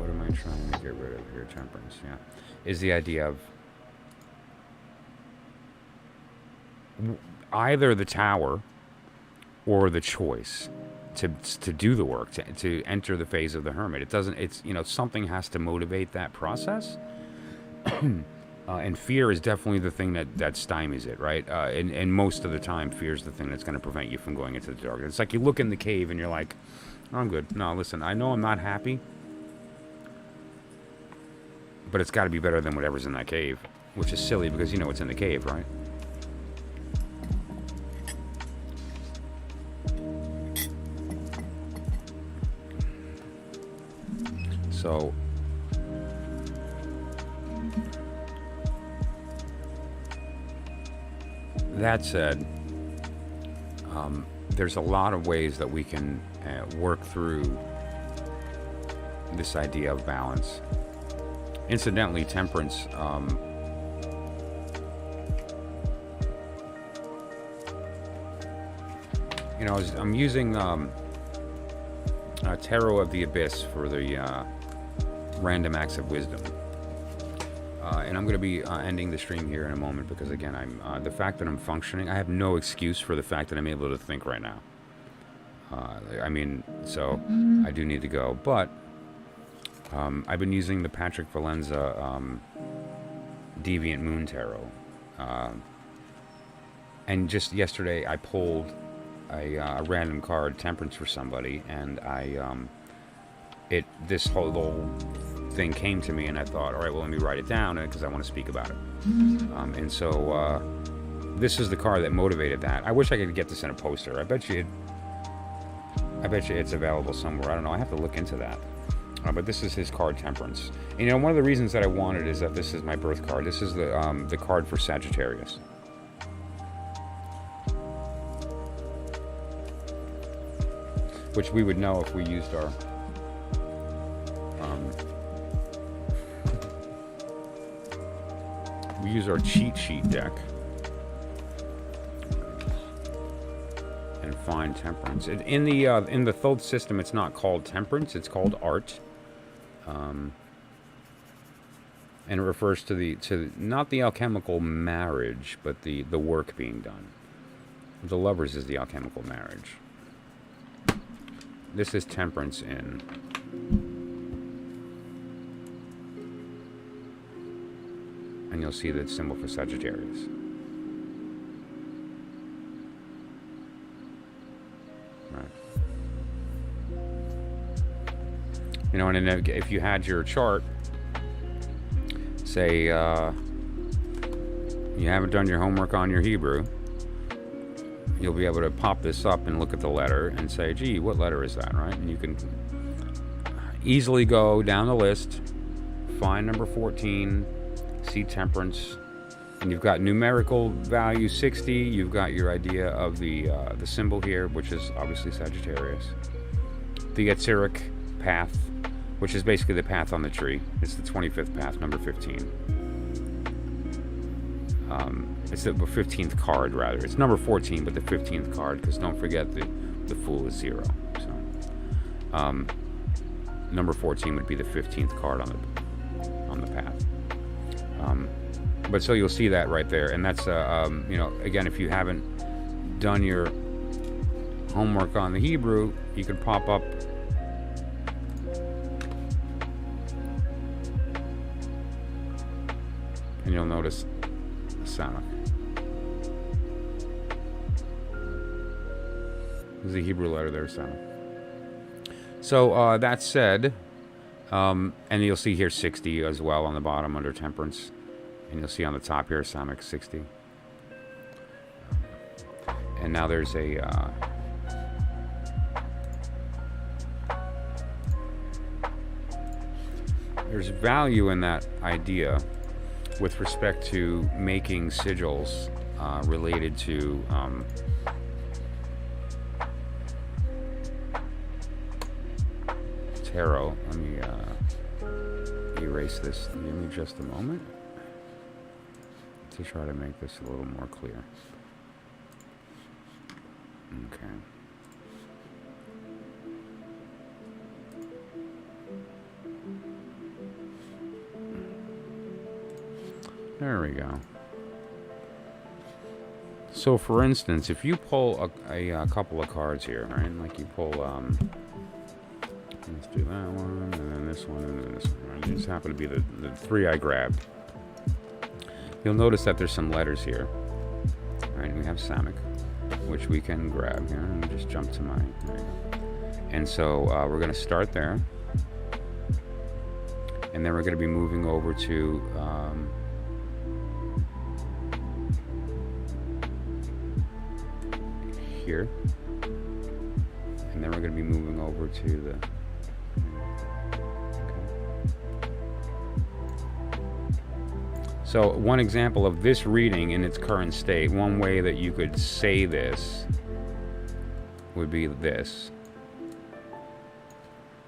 am I trying to get rid of here? Temperance, yeah. Is the idea of either the tower or the choice to do the work, to enter the phase of the hermit. Something has to motivate that process. And fear is definitely the thing that stymies it, right? And most of the time, fear is the thing that's going to prevent you from going into the dark. It's like you look in the cave and you're like, oh, I'm good. No, listen, I know I'm not happy, but it's got to be better than whatever's in that cave, which is silly because you know it's in the cave, right? So that said, there's a lot of ways that we can work through this idea of balance. Incidentally, temperance, I'm using Tarot of the Abyss for the random acts of wisdom. And I'm going to be ending the stream here in a moment because, again, the fact that I'm functioning, I have no excuse for the fact that I'm able to think right now. So I do need to go. But I've been using the Patrick Valenza Deviant Moon Tarot. And just yesterday I pulled a random card, Temperance, for somebody, and this whole thing came to me, and I thought, all right, well, let me write it down because I want to speak about it. And so this is the card that motivated that. I wish I could get this in a poster. I bet you it's available somewhere. I don't know. I have to look into that. But this is his card, Temperance. And, you know, one of the reasons that I wanted is that this is my birth card. This is the card for Sagittarius. Which we would know if we used our cheat sheet deck and find Temperance. In the Thoth system, it's not called Temperance; it's called Art, and it refers to not the alchemical marriage, but the work being done. The Lovers is the alchemical marriage. This is Temperance in. And you'll see the symbol for Sagittarius. Right. You know, and if you had your chart, say you haven't done your homework on your Hebrew, you'll be able to pop this up and look at the letter and say, gee, what letter is that, right? And you can easily go down the list, find number 14, see Temperance, and you've got numerical value 60. You've got your idea of the symbol here, which is obviously Sagittarius. The Yetziric path, which is basically the path on the tree. It's the 25th path, number 15. It's the 15th card, rather. It's number 14, but the 15th card, because don't forget the Fool is 0. So, number 14 would be the 15th card on the path. But so you'll see that right there, and that's you know, again, if you haven't done your homework on the Hebrew, you can pop up and you'll notice Samach. There's a Hebrew letter there, Samach. So that said, and you'll see here 60 as well on the bottom under Temperance. And you'll see on the top here, Samach 60. And now there's there's value in that idea with respect to making sigils related to tarot. Let me erase this. Give me just a moment to try to make this a little more clear. Okay. There we go. So, for instance, if you pull a couple of cards here, right? Like you pull, let's do that one, and then this one, and then this one. Right? These happen to be the three I grabbed. You'll notice that there's some letters here. Right, we have Samach, which we can grab here, and just jump to mine. Right. And so we're going to start there, and then we're going to be moving over to here, and then we're going to be moving over to the. So one example of this reading in its current state, one way that you could say this would be this.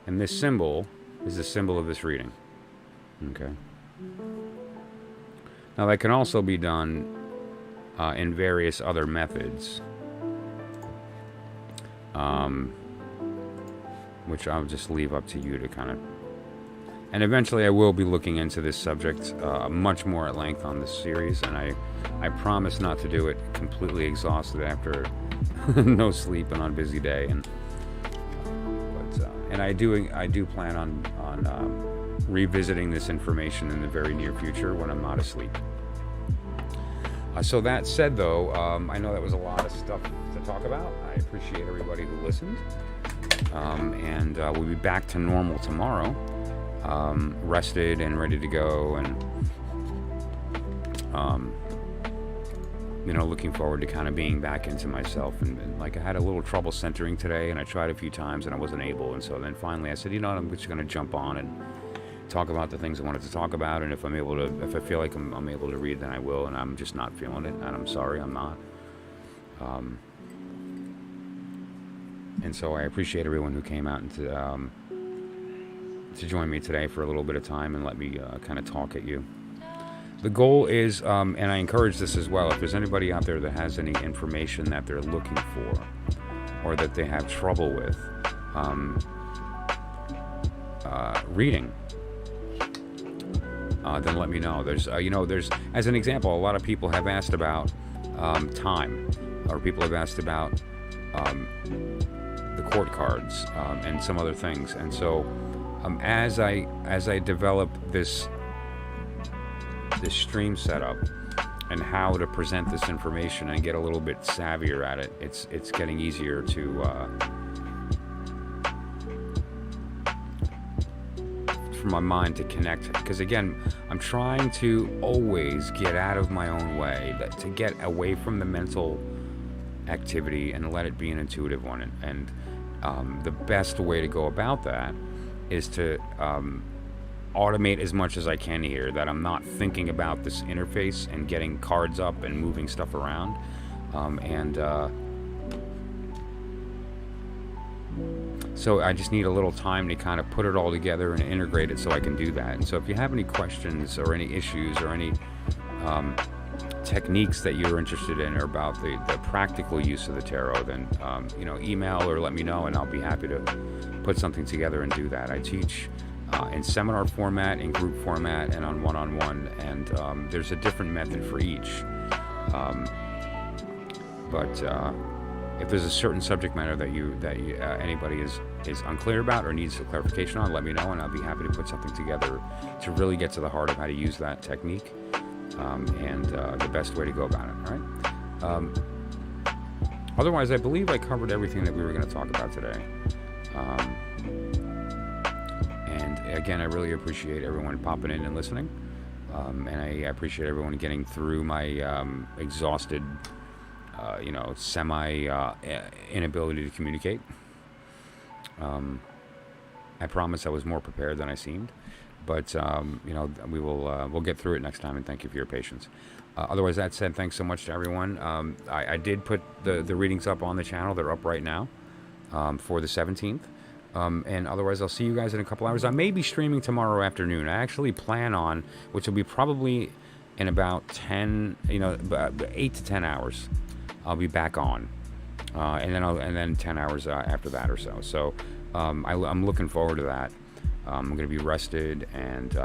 And this symbol is the symbol of this reading. Okay. Now that can also be done in various other methods, which I'll just leave up to you to kind of. And eventually I will be looking into this subject much more at length on this series, and I promise not to do it completely exhausted after no sleep and on a busy day. And I do plan on revisiting this information in the very near future when I'm not asleep. So that said, though, I know that was a lot of stuff to talk about. I appreciate everybody who listened, and we'll be back to normal tomorrow. Rested and ready to go, and looking forward to kind of being back into myself. And like I had a little trouble centering today, and I tried a few times and I wasn't able. And so then finally I said, you know what, I'm just going to jump on and talk about the things I wanted to talk about. And if I feel like I'm able to read, then I will. And I'm just not feeling it. And I'm sorry, I'm not. And so I appreciate everyone who came out and to join me today for a little bit of time and let me kind of talk at you. The goal is, and I encourage this as well, if there's anybody out there that has any information that they're looking for or that they have trouble with reading, then let me know. There's, as an example, a lot of people have asked about time, or people have asked about the court cards and some other things. And so as I develop this stream setup and how to present this information and get a little bit savvier at it, it's getting easier to for my mind to connect, because again, I'm trying to always get out of my own way, to get away from the mental activity and let it be an intuitive one. And the best way to go about that is to automate as much as I can here, that I'm not thinking about this interface and getting cards up and moving stuff around. So I just need a little time to kind of put it all together and integrate it so I can do that. And so if you have any questions or any issues or any techniques that you're interested in or about the practical use of the tarot, then email or let me know, and I'll be happy to put something together and do that. I teach in seminar format, in group format, and on one-on-one, and there's a different method for each. But if there's a certain subject matter that anybody is unclear about or needs a clarification on, let me know, and I'll be happy to put something together to really get to the heart of how to use that technique and the best way to go about it. All right. Otherwise, I believe I covered everything that we were going to talk about today. And again, I really appreciate everyone popping in and listening. And I appreciate everyone getting through my exhausted, inability to communicate. I promise I was more prepared than I seemed. But, we'll get through it next time, and thank you for your patience. Otherwise, that said, thanks so much to everyone. I did put the readings up on the channel. They're up right now for the 17th. And otherwise, I'll see you guys in a couple hours. I may be streaming tomorrow afternoon. I actually plan on, which will be probably in about 8 to 10 hours, I'll be back on. And then 10 hours after that or so. So I'm looking forward to that. I'm going to be rested and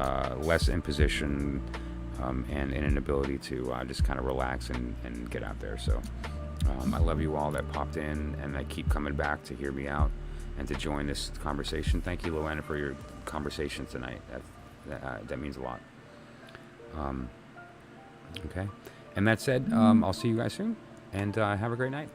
less in position and in an ability to just kind of relax and get out there. So I love you all that popped in and that keep coming back to hear me out and to join this conversation. Thank you, Luana, for your conversation tonight. That means a lot. Okay. And that said, I'll see you guys soon, and have a great night.